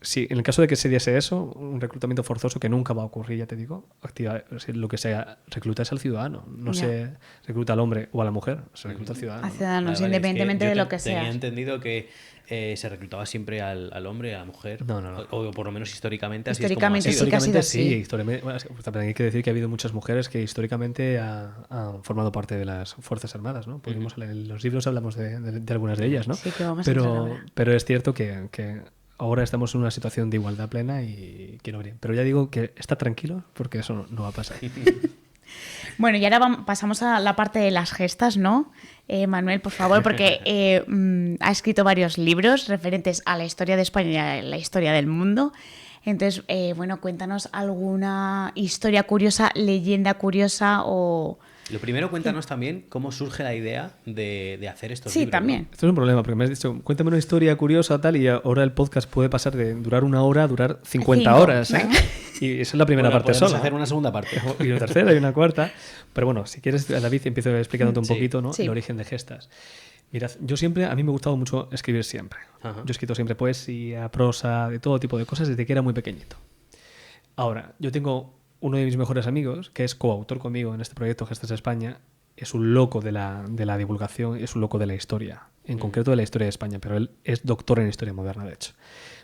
sí, en el caso de que se diese eso, un reclutamiento forzoso que nunca va a ocurrir, ya te digo, lo que se recluta es al ciudadano, no Ya. se recluta al hombre o a la mujer, se recluta al ciudadano. A ciudadanos, Vale, independientemente es que de yo lo que tenía sea. entendido que se reclutaba siempre al hombre, a la mujer. No. O por lo menos históricamente así Históricamente es como ha sido. sí que ha sido Históricamente sí, así. históricamente, bueno, pues también hay que decir que ha habido muchas mujeres que históricamente han formado parte de las Fuerzas Armadas, ¿no? En los libros hablamos de algunas de ellas, ¿no? Sí, que vamos a entrar ahora. pero es cierto que ahora estamos en una situación de igualdad plena y quiero ver. Pero ya digo que está tranquilo porque eso no va a pasar. Bueno, y ahora pasamos a la parte de las gestas, ¿no? Manuel, por favor, porque ha escrito varios libros referentes a la historia de España y a la historia del mundo. Entonces, bueno, cuéntanos alguna historia curiosa, leyenda curiosa o... Lo primero, cuéntanos también cómo surge la idea de hacer estos Sí, libros. también. Esto es un problema porque me has dicho, cuéntame una historia curiosa tal y ahora el podcast puede pasar de durar 1 hora a durar 50 5, horas. ¿eh? venga. Y esa es la primera Bueno, parte podemos sola. hacer una segunda parte. Y una tercera y una cuarta. Pero bueno, si quieres, David, empiezo explicándote un Sí. poquito, ¿no? Sí. El origen de gestas. Mirad, a mí me ha gustado mucho escribir siempre. Ajá. Yo he escrito siempre poesía, prosa, de todo tipo de cosas desde que era muy pequeñito. Ahora, yo tengo uno de mis mejores amigos, que es coautor conmigo en este proyecto Gestas de España. Es un loco de la divulgación, es un loco de la historia, en concreto de la historia de España, pero él es doctor en historia moderna, de hecho.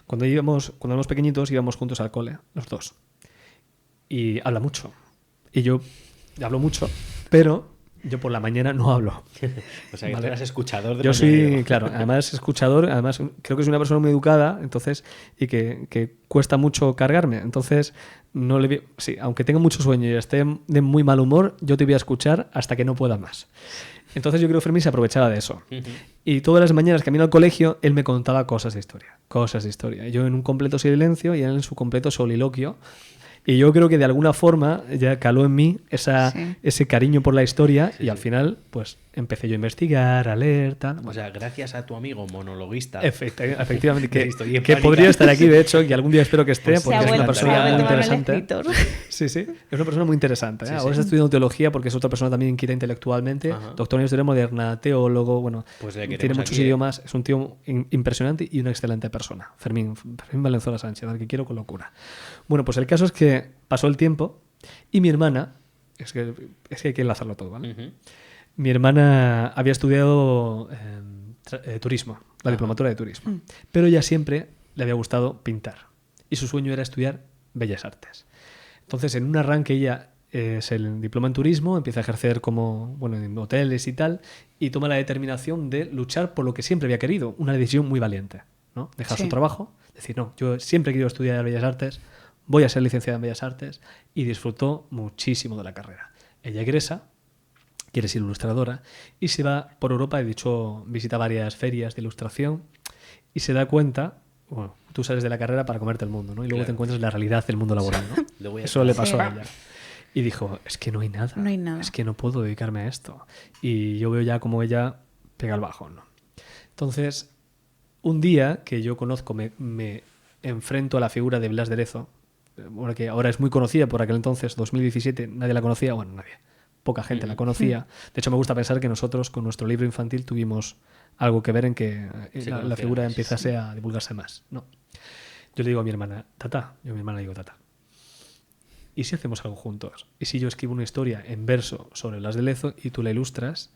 Cuando éramos pequeñitos íbamos juntos al cole, los dos. Y habla mucho. Y yo hablo mucho, pero yo por la mañana no hablo. O sea, que Vale. tú eras escuchador de Yo soy, mañanero. claro, además escuchador, además creo que soy una persona muy educada, entonces, y que cuesta mucho cargarme. Entonces, sí, aunque tenga mucho sueño y esté de muy mal humor, yo te voy a escuchar hasta que no pueda más. Entonces yo creo que Fermín se aprovechaba de eso. Y todas las mañanas camino al colegio, él me contaba cosas de historia. Y yo en un completo silencio y él en su completo soliloquio. Y yo creo que de alguna forma ya caló en mí ese cariño por la historia y al final pues empecé yo a investigar, a leer, tal. O sea, gracias a tu amigo monologuista. Efectivamente, De historia que hispánica. podría estar aquí, de hecho, y algún día espero que esté, Pues porque se ha es una vuelto- persona se ha muy vuelto Manuel interesante. escritor. Sí, sí, es una persona muy interesante. Sí, Ahora sí. está estudiando teología porque es otra persona también inquieta intelectualmente, Ajá. doctor en historia moderna, teólogo, bueno, Pues le queremos tiene muchos aquí, ¿eh? idiomas, es un tío impresionante y una excelente persona. Fermín Valenzuela Sánchez, al que quiero con locura. Bueno, pues el caso es que pasó el tiempo y mi hermana, es que hay que enlazarlo todo, ¿vale? Ujú. Mi hermana había estudiado turismo, la diplomatura de turismo, pero ella siempre le había gustado pintar y su sueño era estudiar Bellas Artes. Entonces, en un arranque ella es el diploma en turismo, empieza a ejercer en hoteles y tal, y toma la determinación de luchar por lo que siempre había querido, una decisión muy valiente, ¿no? Dejar Sí. su trabajo, decir, no, yo siempre he querido estudiar Bellas Artes, voy a ser licenciada en Bellas Artes, y disfrutó muchísimo de la carrera. Ella egresa, quiere ser ilustradora, y se va por Europa, visita varias ferias de ilustración, y se da cuenta, bueno, tú sales de la carrera para comerte el mundo, ¿no? Y luego Claro. te encuentras la realidad del mundo laboral, ¿no? Luego ya Eso está. le pasó Sí. a ella. Y dijo, es que no hay nada. No hay nada. Es que no puedo dedicarme a esto. Y yo veo ya como ella pega el bajón, ¿no? Entonces, un día que yo conozco, me enfrento a la figura de Blas de Lezo, que ahora es muy conocida, por aquel entonces, 2017, nadie la conocía, bueno, nadie, poca gente la conocía. De hecho, me gusta pensar que nosotros con nuestro libro infantil tuvimos algo que ver en que la figura empiezase a divulgarse más, ¿no? Yo le digo a mi hermana, Tata, yo a mi hermana le digo, Tata, ¿y si hacemos algo juntos? ¿Y si yo escribo una historia en verso sobre Blas de Lezo y tú la ilustras?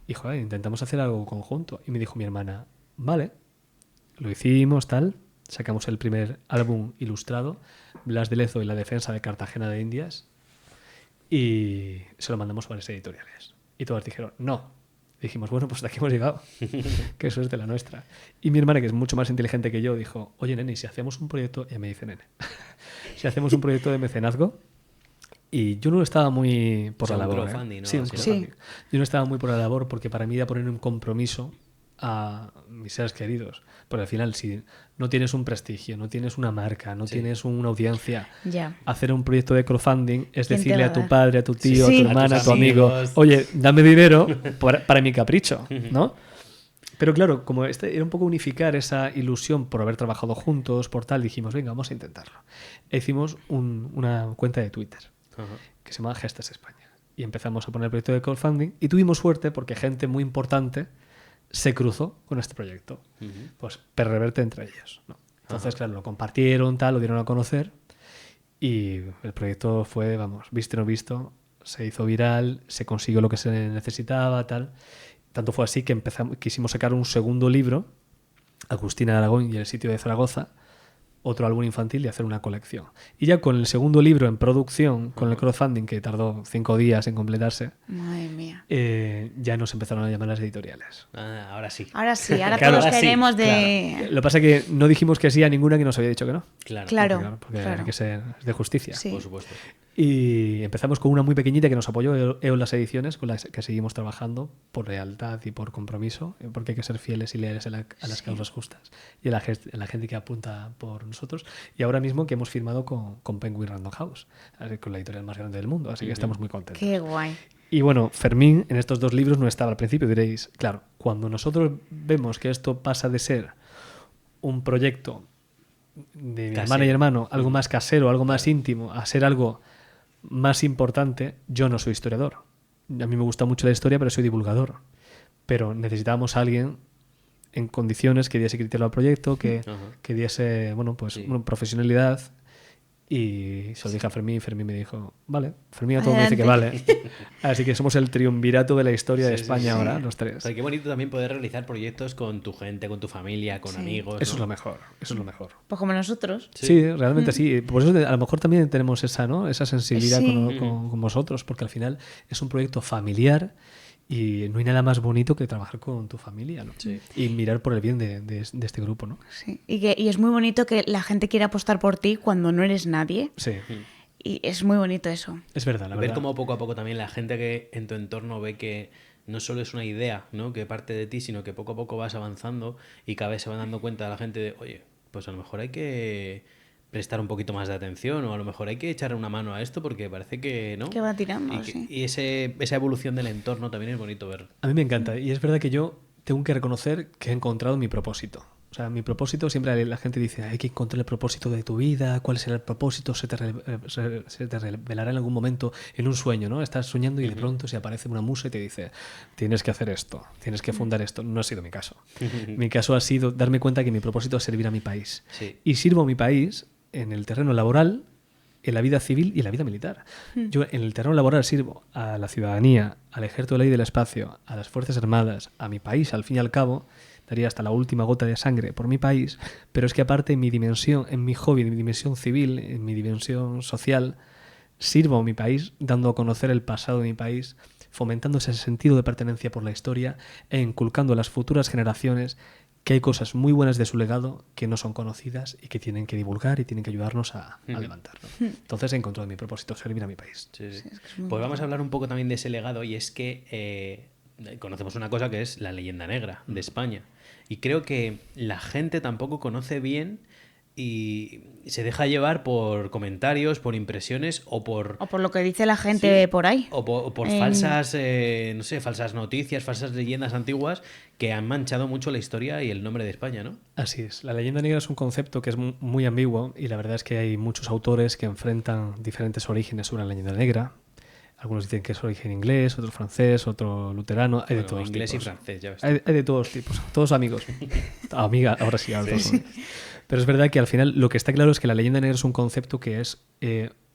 Y joder, intentamos hacer algo conjunto. Y me dijo mi hermana, vale. Lo hicimos, tal. Sacamos el primer álbum ilustrado, Blas de Lezo y la defensa de Cartagena de Indias. Y se lo mandamos a varias editoriales. Y todas dijeron, no. Y dijimos, bueno, pues de aquí hemos llegado. Qué suerte la nuestra. Y mi hermana, que es mucho más inteligente que yo, dijo, oye, nene, ¿y si hacemos un proyecto? Ella me dice, nene, si hacemos un proyecto de mecenazgo. Y yo no estaba muy por la labor. Un crowdfunding, ¿no? Sí, un crowdfunding. Yo no estaba muy por la labor porque para mí era poner un compromiso a mis seres queridos. Porque al final, si no tienes un prestigio, no tienes una marca, no tienes una audiencia, hacer un proyecto de crowdfunding es decirle a tu padre, a tu tío, a tu hermana, a tu amigo, oye, dame dinero para mi capricho, ¿no? Pero claro, como era un poco unificar esa ilusión por haber trabajado juntos, por tal, dijimos, venga, vamos a intentarlo. E hicimos una cuenta de Twitter que se llama Gestas España. Y empezamos a poner el proyecto de crowdfunding y tuvimos suerte porque gente muy importante se cruzó con este proyecto. Pues Perreverte entre ellos, ¿no? Entonces, claro, lo compartieron, tal, lo dieron a conocer y el proyecto fue, vamos, visto y no visto, se hizo viral, se consiguió lo que se necesitaba, tal. Tanto fue así que quisimos sacar un segundo libro, Agustina de Aragón y el sitio de Zaragoza, otro álbum infantil y hacer una colección. Y ya con el segundo libro en producción, con el crowdfunding, que tardó 5 días en completarse, madre mía, ya nos empezaron a llamar las editoriales. Ahora sí. Ahora Claro, todos queremos de... Claro. Lo que pasa es que no dijimos que sí a ninguna que nos había dicho que no. Claro. Porque hay que ser de justicia. Sí. Por supuesto. Y empezamos con una muy pequeñita que nos apoyó, Eolas Ediciones, con la que seguimos trabajando por lealtad y por compromiso, porque hay que ser fieles y leales a las causas justas y a la gente que apunta por nosotros. Y ahora mismo que hemos firmado con Penguin Random House, con la editorial más grande del mundo, así que estamos muy contentos. Qué guay. Y bueno, Fermín en estos 2 libros no estaba al principio, diréis, claro, cuando nosotros vemos que esto pasa de ser un proyecto de mi hermana y hermano, algo más casero, algo más íntimo, a ser algo más importante, yo no soy historiador. A mí me gusta mucho la historia, pero soy divulgador. Pero necesitábamos a alguien en condiciones que diese criterio al proyecto, que diese, bueno, pues una profesionalidad. Y se lo dije a Fermín y Fermín me dijo, vale, Fermín a todo me dice que vale. Así que somos el triunvirato de la historia de España ahora, los 3. Pero qué bonito también poder realizar proyectos con tu gente, con tu familia, con amigos. Eso ¿no? es lo mejor, eso es lo mejor. Pues como nosotros. Sí, realmente sí. Por eso a lo mejor también tenemos esa, ¿no? Esa sensibilidad con vosotros, porque al final es un proyecto familiar y no hay nada más bonito que trabajar con tu familia, ¿no? Sí. Y mirar por el bien de este grupo, ¿no? Sí. Y es muy bonito que la gente quiera apostar por ti cuando no eres nadie. Sí. Y es muy bonito eso. Es verdad, la verdad. Ver cómo poco a poco también la gente que en tu entorno ve que no solo es una idea, ¿no? Que parte de ti, sino que poco a poco vas avanzando y cada vez se van dando cuenta la gente de, oye, pues a lo mejor hay que prestar un poquito más de atención o a lo mejor hay que echar una mano a esto porque parece que, ¿no? Que va tirando, sí. Y esa evolución del entorno también es bonito ver. A mí me encanta. Y es verdad que yo tengo que reconocer que he encontrado mi propósito. O sea, mi propósito, siempre la gente dice, hay que encontrar el propósito de tu vida, cuál será el propósito, se te revelará en algún momento en un sueño, ¿no? Estás soñando y de pronto se aparece una musa y te dice, tienes que hacer esto, tienes que fundar esto. No ha sido mi caso. Mi caso ha sido darme cuenta que mi propósito es servir a mi país. Sí. Y sirvo a mi país en el terreno laboral, en la vida civil y en la vida militar. Yo en el terreno laboral sirvo a la ciudadanía, al Ejército de la Ley del Espacio, a las Fuerzas Armadas, a mi país, al fin y al cabo, daría hasta la última gota de sangre por mi país, pero es que aparte en mi dimensión, en mi hobby, en mi dimensión civil, en mi dimensión social, sirvo a mi país, dando a conocer el pasado de mi país, fomentando ese sentido de pertenencia por la historia e inculcando a las futuras generaciones que hay cosas muy buenas de su legado que no son conocidas y que tienen que divulgar y tienen que ayudarnos a levantarlo. Entonces he encontrado mi propósito, servir a mi país. Sí. Pues vamos a hablar un poco también de ese legado y es que conocemos una cosa que es la leyenda negra de España. Y creo que la gente tampoco conoce bien y se deja llevar por comentarios, por impresiones O por lo que dice la gente por ahí. o por falsas, no sé, falsas noticias, falsas leyendas antiguas que han manchado mucho la historia y el nombre de España, ¿no? Así es. La leyenda negra es un concepto que es muy ambiguo y la verdad es que hay muchos autores que enfrentan diferentes orígenes sobre la leyenda negra. Algunos dicen que es origen inglés, otro francés, otro luterano. Hay de Bueno, todos inglés tipos. y francés, ya ves. Hay de todos tipos. Todos amigos. Amiga, ahora sí. Ahora todos amigos. Pero es verdad que al final lo que está claro es que la leyenda negra es un concepto que es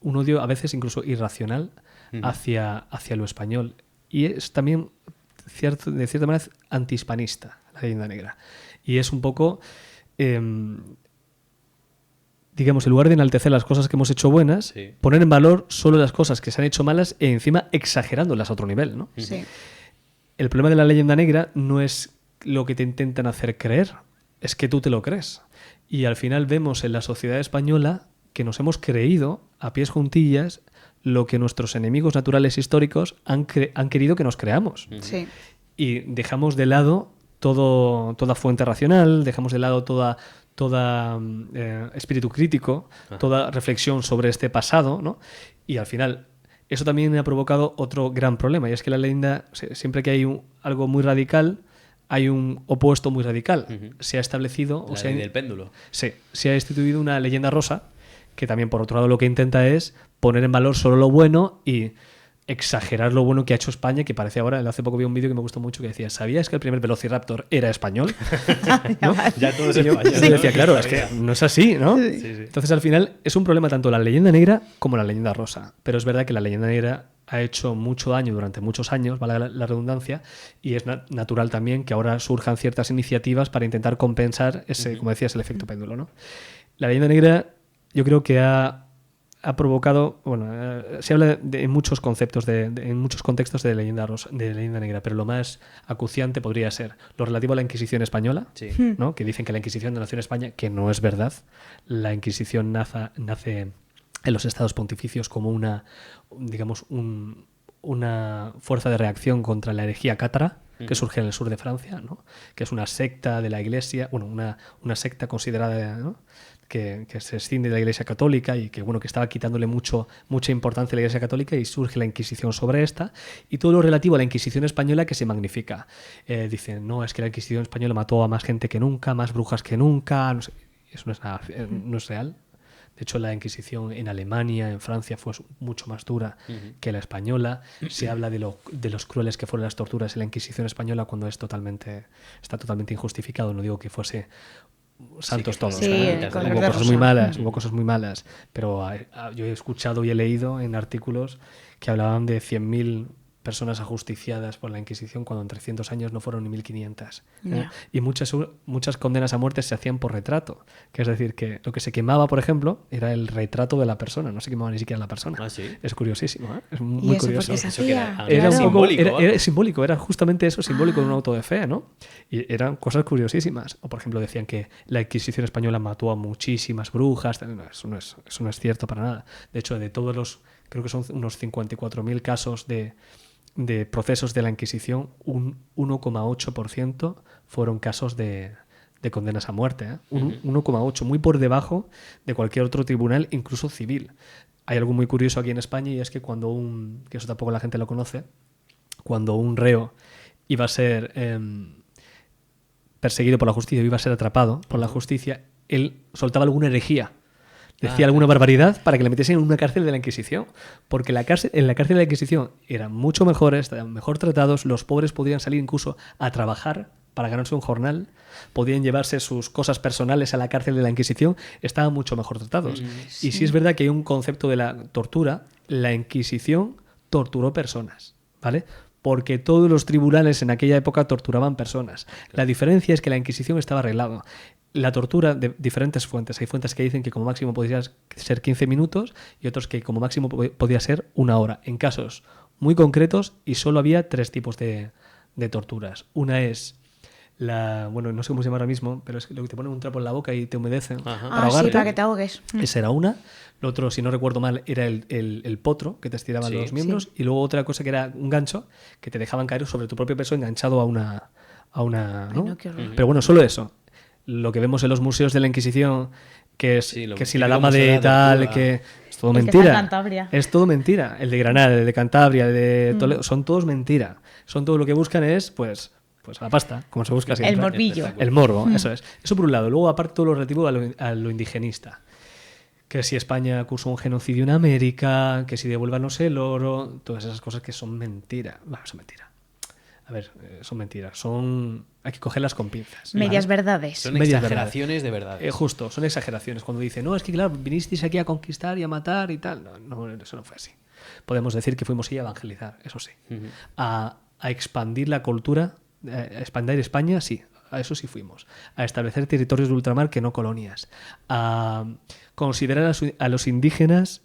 un odio a veces incluso irracional hacia lo español. Y es también, de cierta manera, antihispanista, la leyenda negra. Y es un poco... digamos, en lugar de enaltecer las cosas que hemos hecho buenas, Sí. poner en valor solo las cosas que se han hecho malas e encima exagerándolas a otro nivel, ¿no? Sí. El problema de la leyenda negra no es lo que te intentan hacer creer, es que tú te lo crees. Y al final vemos en la sociedad española que nos hemos creído a pies juntillas lo que nuestros enemigos naturales históricos han querido que nos creamos. Sí. Y dejamos de lado toda fuente racional, dejamos de lado toda espíritu crítico, toda reflexión sobre este pasado, ¿no? Y al final eso también ha provocado otro gran problema, y es que la leyenda, siempre que hay algo muy radical, hay un opuesto muy radical. Se ha establecido... La ley del péndulo. Sí, se ha instituido una leyenda rosa, que también por otro lado lo que intenta es poner en valor solo lo bueno y exagerar lo bueno que ha hecho España, que parece ahora, hace poco vi un vídeo que me gustó mucho que decía, ¿sabías que el primer Velociraptor era español? ¿No? Ya todo es Y yo español. decía, claro, es que no es así, ¿no? Sí, sí. Entonces al final es un problema tanto la leyenda negra como la leyenda rosa, pero es verdad que la leyenda negra ha hecho mucho daño durante muchos años, vale la redundancia, y es natural también que ahora surjan ciertas iniciativas para intentar compensar ese, como decías, el efecto péndulo, ¿no? La leyenda negra yo creo que ha provocado, bueno, se habla en muchos conceptos, en muchos contextos de leyenda rosa, de leyenda negra, pero lo más acuciante podría ser lo relativo a la Inquisición española, Sí. ¿no? Que dicen que la Inquisición nació en España, que no es verdad. La Inquisición nace en los estados pontificios como una, digamos, una fuerza de reacción contra la herejía cátara, que surge en el sur de Francia, ¿no? Que es una secta de la Iglesia, bueno, una secta considerada, ¿no? que se escinde de la Iglesia Católica y que, bueno, que estaba quitándole mucha importancia a la Iglesia Católica, y surge la Inquisición sobre esta, y todo lo relativo a la Inquisición española que se magnifica. Dicen, no, es que la Inquisición española mató a más gente que nunca, más brujas que nunca, no sé. Eso no es nada, no es real. De hecho, la Inquisición en Alemania, en Francia, fue mucho más dura que la española. Se habla de los crueles que fueron las torturas en la Inquisición española, cuando está totalmente injustificado. No digo que fuese santos Sí, todos. sí, ¿no? color Hubo de cosas rosa. muy malas, pero yo he escuchado y he leído en artículos que hablaban de 100.000 personas ajusticiadas por la Inquisición, cuando en 300 años no fueron ni 1.500. Ya. Y muchas condenas a muerte se hacían por retrato, que es decir, que lo que se quemaba, por ejemplo, era el retrato de la persona, no se quemaba ni siquiera la persona. Ah, sí. Es curiosísimo, ¿eh? Es ¿Y muy eso curioso. por qué se Eso que hacía? era Era un Claro. poco, simbólico, era simbólico, era justamente eso, simbólico en un auto de fe, ¿no? Y eran cosas curiosísimas. O, por ejemplo, decían que la Inquisición española mató a muchísimas brujas. No, eso no es cierto para nada. De hecho, de todos los, creo que son unos 54.000 casos de procesos de la Inquisición, un 1,8% fueron casos de condenas a muerte, ¿eh? Un 1,8%, muy por debajo de cualquier otro tribunal, incluso civil. Hay algo muy curioso aquí en España, y es que que eso tampoco la gente lo conoce, cuando un reo iba a ser perseguido por la justicia, iba a ser atrapado por la justicia, él soltaba alguna herejía, decía alguna barbaridad para que le metiesen en una cárcel de la Inquisición, porque en la cárcel de la Inquisición eran mucho mejores, estaban mejor tratados, los pobres podían salir incluso a trabajar para ganarse un jornal, podían llevarse sus cosas personales a la cárcel de la Inquisición, estaban mucho mejor tratados. Y sí es verdad que hay un concepto de la tortura. La Inquisición torturó personas, ¿vale? Porque todos los tribunales en aquella época torturaban personas. La diferencia es que la Inquisición estaba arreglado. La tortura, de diferentes fuentes. Hay fuentes que dicen que como máximo podría ser 15 minutos y otros que como máximo podía ser 1 hora. En casos muy concretos, y solo había 3 tipos de torturas. Una es bueno, no sé cómo se llama ahora mismo, pero es lo que te ponen un trapo en la boca y te humedecen para ahogarte. Sí, para que te ahogues. Esa era una. Lo otro, si no recuerdo mal, era el potro, que te estiraban los miembros. Y luego otra cosa que era un gancho, que te dejaban caer sobre tu propio peso enganchado a una ¿no? no, qué horror. Pero bueno, solo eso. Lo que vemos en los museos de la Inquisición, que es Sí, lo que si la típico dama museo de de la tal, tortuga. que es todo El que está en mentira. Cantabria. Es todo mentira. El de Granada, el de Cantabria, el de Toledo, son todos mentira. Son todo lo que buscan es, pues la pasta, como se busca siempre. El morbillo. El morbo, eso es. Eso por un lado. Luego, aparte, todo lo relativo a lo indigenista. Que si España acusó un genocidio en América, que si devuélvanos el oro, todas esas cosas que son mentira. Bueno, son mentira. A ver, son mentiras. Hay que cogerlas con pinzas. Medias ¿vale? verdades. Son Medias exageraciones de verdad. Justo, son exageraciones. Cuando dicen, no, es que claro, vinisteis aquí a conquistar y a matar y tal. No, eso no fue así. Podemos decir que fuimos ahí a evangelizar, eso sí. A expandir la cultura, a expandir España, sí. A eso sí fuimos. A establecer territorios de ultramar que no colonias. A considerar a los indígenas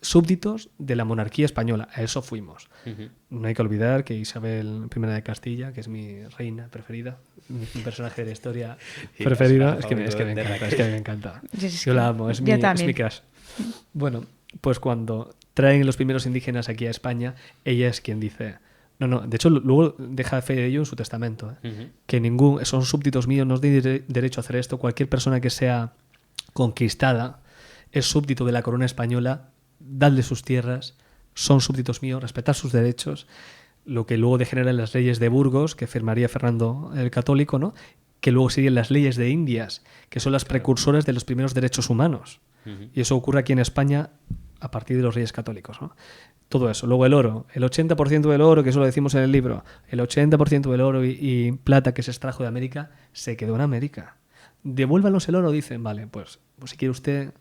súbditos de la monarquía española. A eso fuimos. No hay que olvidar que Isabel I de Castilla, que es mi reina preferida, mi personaje de la historia Y preferido, personaje es que me favorito de encanta, Raquel. es que me encanta. Es Yo que- la amo, es yo mi también. crush. Bueno, pues cuando traen los primeros indígenas aquí a España, ella es quien dice... No, de hecho luego deja fe de ello en su testamento, que son súbditos míos, no os doy derecho a hacer esto. Cualquier persona que sea conquistada es súbdito de la corona española, dadle sus tierras, son súbditos míos, respetar sus derechos, lo que luego degenera en las leyes de Burgos, que firmaría Fernando el Católico, ¿no? Que luego serían las leyes de Indias, que son las precursoras de los primeros derechos humanos. Y eso ocurre aquí en España a partir de los Reyes Católicos, ¿no? Todo eso. Luego el oro. El 80% del oro, que eso lo decimos en el libro, el 80% del oro y plata que se extrajo de América se quedó en América. Devuélvanos el oro, dicen. Vale, pues si quiere usted,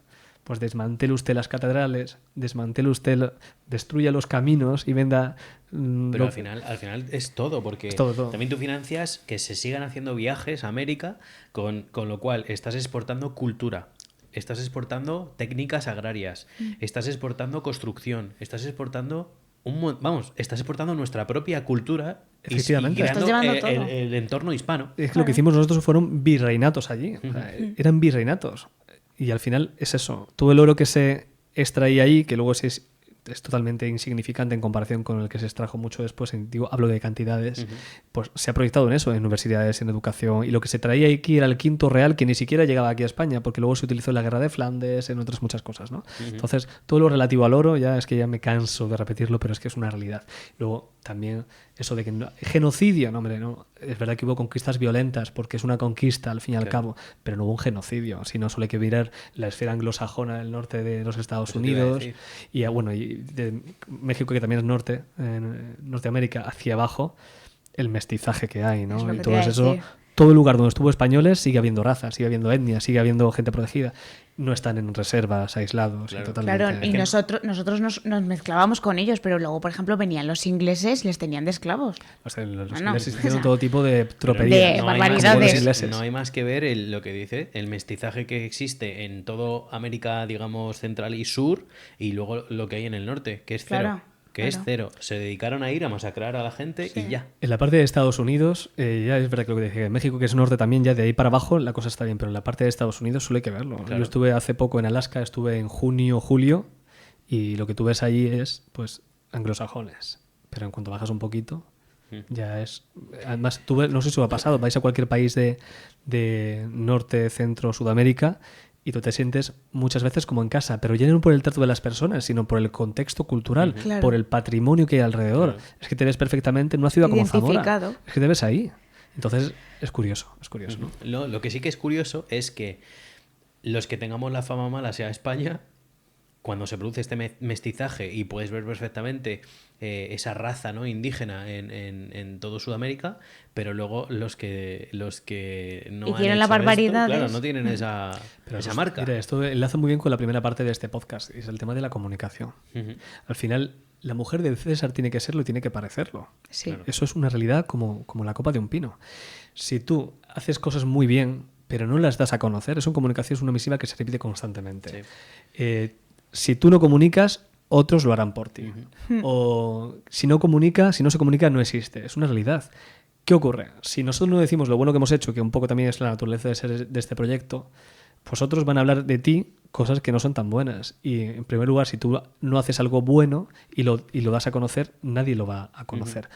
pues desmantele usted las catedrales, desmantele usted, destruya los caminos y venda... Pero al final es todo, porque Es todo. también tú financias que se sigan haciendo viajes a América, con lo cual estás exportando cultura, estás exportando técnicas agrarias, estás exportando construcción, estás exportando estás exportando nuestra propia cultura Efectivamente. y creando Estás llevando todo. el entorno hispano. Es que lo que hicimos nosotros fueron virreinatos allí. O sea, eran virreinatos. Y al final es eso. Todo el oro que se extraía ahí, que luego es totalmente insignificante en comparación con el que se extrajo mucho después, hablo de cantidades, pues se ha proyectado en eso, en universidades, en educación. Y lo que se traía aquí era el quinto real, que ni siquiera llegaba aquí a España, porque luego se utilizó en la guerra de Flandes, en otras muchas cosas, ¿no? Entonces, todo lo relativo al oro, ya es que ya me canso de repetirlo, pero es que es una realidad. Luego, también eso de que genocidio, no, hombre, no. Es verdad que hubo conquistas violentas, porque es una conquista al fin y al cabo, pero no hubo un genocidio. Si no, solo hay que mirar la esfera anglosajona del norte de los Estados Eso te iba a Unidos decir. y de México, que también es norte, en Norteamérica, hacia abajo, el mestizaje que hay, Es ¿no? lo Y que todo te iba a eso, decir. todo el lugar donde estuvo españoles sigue habiendo razas, sigue habiendo etnias, sigue habiendo gente protegida. No están en reservas, aislados. Claro. Y totalmente... Claro, y nosotros nos mezclábamos con ellos, pero luego, por ejemplo, venían los ingleses y les tenían de esclavos. O sea, los No, ingleses o hicieron sea, todo tipo de Pero troperías. de no hay barbaridades. más que Los ver- ingleses. No hay más que ver lo que dice, el mestizaje que existe en todo América, digamos, central y sur, y luego lo que hay en el norte, que es cero. Claro, que es claro. cero. Se dedicaron a ir a masacrar a la gente Sí. y ya. En la parte de Estados Unidos, ya es verdad que lo que decía, en México, que es norte también, ya de ahí para abajo la cosa está bien, pero en la parte de Estados Unidos solo hay que verlo. Claro. Yo estuve hace poco en Alaska, estuve en junio, julio, y lo que tú ves allí es, pues, anglosajones. Pero en cuanto bajas un poquito, ya es... Además, no sé si os ha pasado, vais a cualquier país de Norte, Centro, Sudamérica, y tú te sientes muchas veces como en casa, pero ya no por el trato de las personas, sino por el contexto cultural, Claro. por el patrimonio que hay alrededor. Claro. Es que te ves perfectamente en una ciudad como Zamora. Identificado. Es que te ves ahí. Entonces, es curioso, ¿no? Lo que sí que es curioso es que los que tengamos la fama mala sea España, cuando se produce este mestizaje y puedes ver perfectamente esa raza, ¿no?, indígena en todo Sudamérica, pero luego los que no Hicieron han hecho las barbaridades. esto, claro, no tienen esa marca. Mira, esto enlaza muy bien con la primera parte de este podcast, y es el tema de la comunicación. Ujú. Al final, la mujer del César tiene que serlo y tiene que parecerlo. Sí. Claro. Eso es una realidad como la copa de un pino. Si tú haces cosas muy bien, pero no las das a conocer, eso en comunicación es una misiva que se repite constantemente. Sí. Si tú no comunicas, otros lo harán por ti. O si no se comunica, no existe. Es una realidad. ¿Qué ocurre? Si nosotros no decimos lo bueno que hemos hecho, que un poco también es la naturaleza de ser de este proyecto, pues otros van a hablar de ti cosas que no son tan buenas. Y en primer lugar, si tú no haces algo bueno y lo das a conocer, nadie lo va a conocer.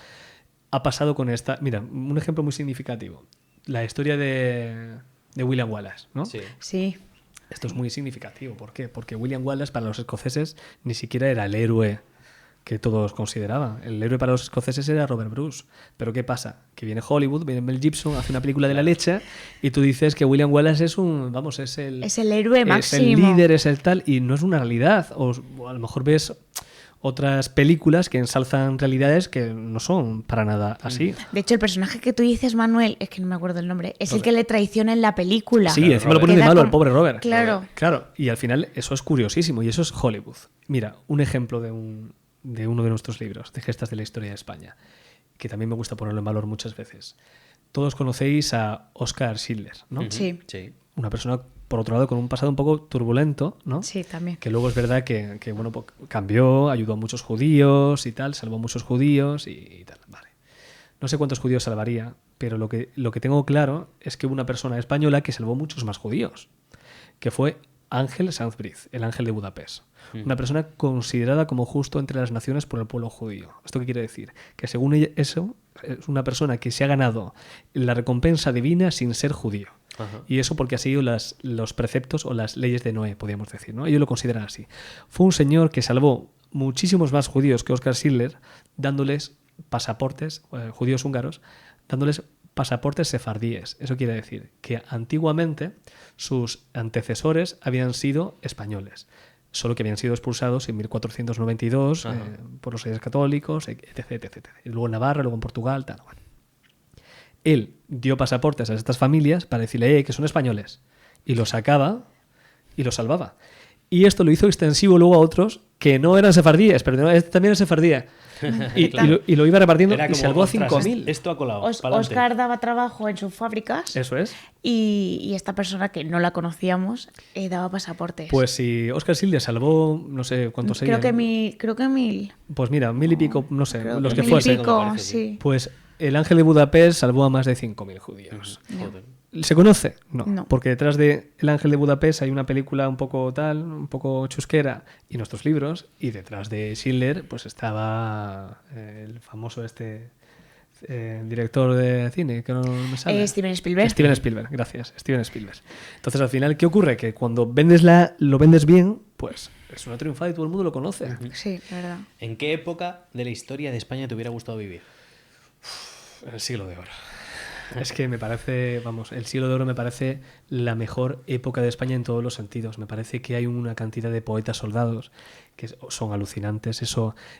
Ha pasado con esta... Mira, un ejemplo muy significativo. La historia de William Wallace, ¿no? Sí. Sí. Esto es muy significativo. ¿Por qué? Porque William Wallace para los escoceses ni siquiera era el héroe que todos consideraban. El héroe para los escoceses era Robert Bruce. Pero ¿qué pasa? Que viene Hollywood, viene Mel Gibson, hace una película de la leche y tú dices que William Wallace es es el héroe máximo. Es el líder, es el tal, y no es una realidad. O a lo mejor ves otras películas que ensalzan realidades que no son para nada así. De hecho, el personaje que tú dices, Manuel, es que no me acuerdo el nombre, es el que le traiciona en la película. Sí, encima lo ponen de malo al pobre Robert. Claro. Claro, y al final eso es curiosísimo y eso es Hollywood. Mira, un ejemplo de uno de nuestros libros, de Gestas de la Historia de España, que también me gusta ponerlo en valor muchas veces. Todos conocéis a Oskar Schindler, ¿no? Sí. Una persona, por otro lado, con un pasado un poco turbulento, ¿no? Sí, también. Que luego es verdad que bueno, pues, cambió, ayudó a muchos judíos y tal, salvó a muchos judíos y tal. Vale. No sé cuántos judíos salvaría, pero lo que tengo claro es que hubo una persona española que salvó muchos más judíos, que fue Ángel Sanz Briz, el ángel de Budapest. Una persona considerada como justo entre las naciones por el pueblo judío. ¿Esto qué quiere decir? Que según eso, es una persona que se ha ganado la recompensa divina sin ser judío. Ajá. Y eso porque ha seguido los preceptos o las leyes de Noé, podríamos decir, ¿no? Ellos lo consideran así. Fue un señor que salvó muchísimos más judíos que Oskar Schindler, dándoles pasaportes, judíos húngaros, dándoles pasaportes sefardíes. Eso quiere decir que antiguamente sus antecesores habían sido españoles, solo que habían sido expulsados en 1492 por los reyes católicos, etc. Y luego en Navarra, luego en Portugal, tal. Bueno. Él dio pasaportes a estas familias para decirle que son españoles, y los sacaba y los salvaba. Y esto lo hizo extensivo luego a otros que no eran sefardíes, pero también era sefardía. Y lo iba repartiendo y salvó a 5.000. Esto ha colado. Oscar daba trabajo en sus fábricas. Eso es. Y esta persona que no la conocíamos daba pasaportes. Pues si Oskar Schindler salvó, no sé cuántos creo serían. Creo que 1.000. Pues mira, 1.000 y pico, no sé, los que 1.000 fuesen. y pico, sí. Pues el ángel de Budapest salvó a más de 5.000 judíos. ¿Se conoce? No, porque detrás de El ángel de Budapest hay una película un poco chusquera y nuestros libros, y detrás de Schindler pues estaba el famoso director de cine, que no me sale. Steven Spielberg. Steven Spielberg, gracias, Steven Spielberg. Entonces al final, ¿qué ocurre? Que cuando lo vendes bien, pues es una triunfada y todo el mundo lo conoce. Sí, verdad. ¿En qué época de la historia de España te hubiera gustado vivir? En el siglo de oro. Es que me parece, el siglo de oro me parece la mejor época de España en todos los sentidos. Me parece que hay una cantidad de poetas soldados que son alucinantes.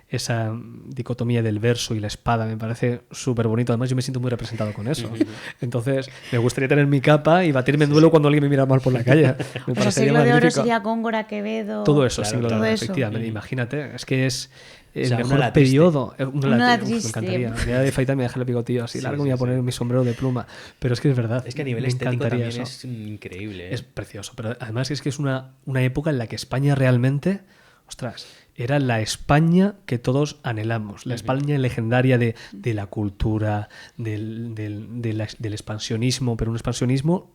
Esa dicotomía del verso y la espada me parece súper bonito. Además, yo me siento muy representado con eso. Entonces, me gustaría tener mi capa y batirme en duelo cuando alguien me mira mal por la calle. Me el siglo de oro sería Góngora, Quevedo. Todo eso, claro, siglo de oro, efectivamente. Imagínate, es que es el mejor periodo. Una me encantaría. Me voy a afeitar, me voy a dejar el bigotillo así largo, me voy a poner mi sombrero de pluma. Pero es que es verdad. Es que a nivel estético también es increíble. Es precioso. Pero además es que es una época en la que España realmente, ostras, era la España que todos anhelamos. La España legendaria de la cultura, del expansionismo, pero un expansionismo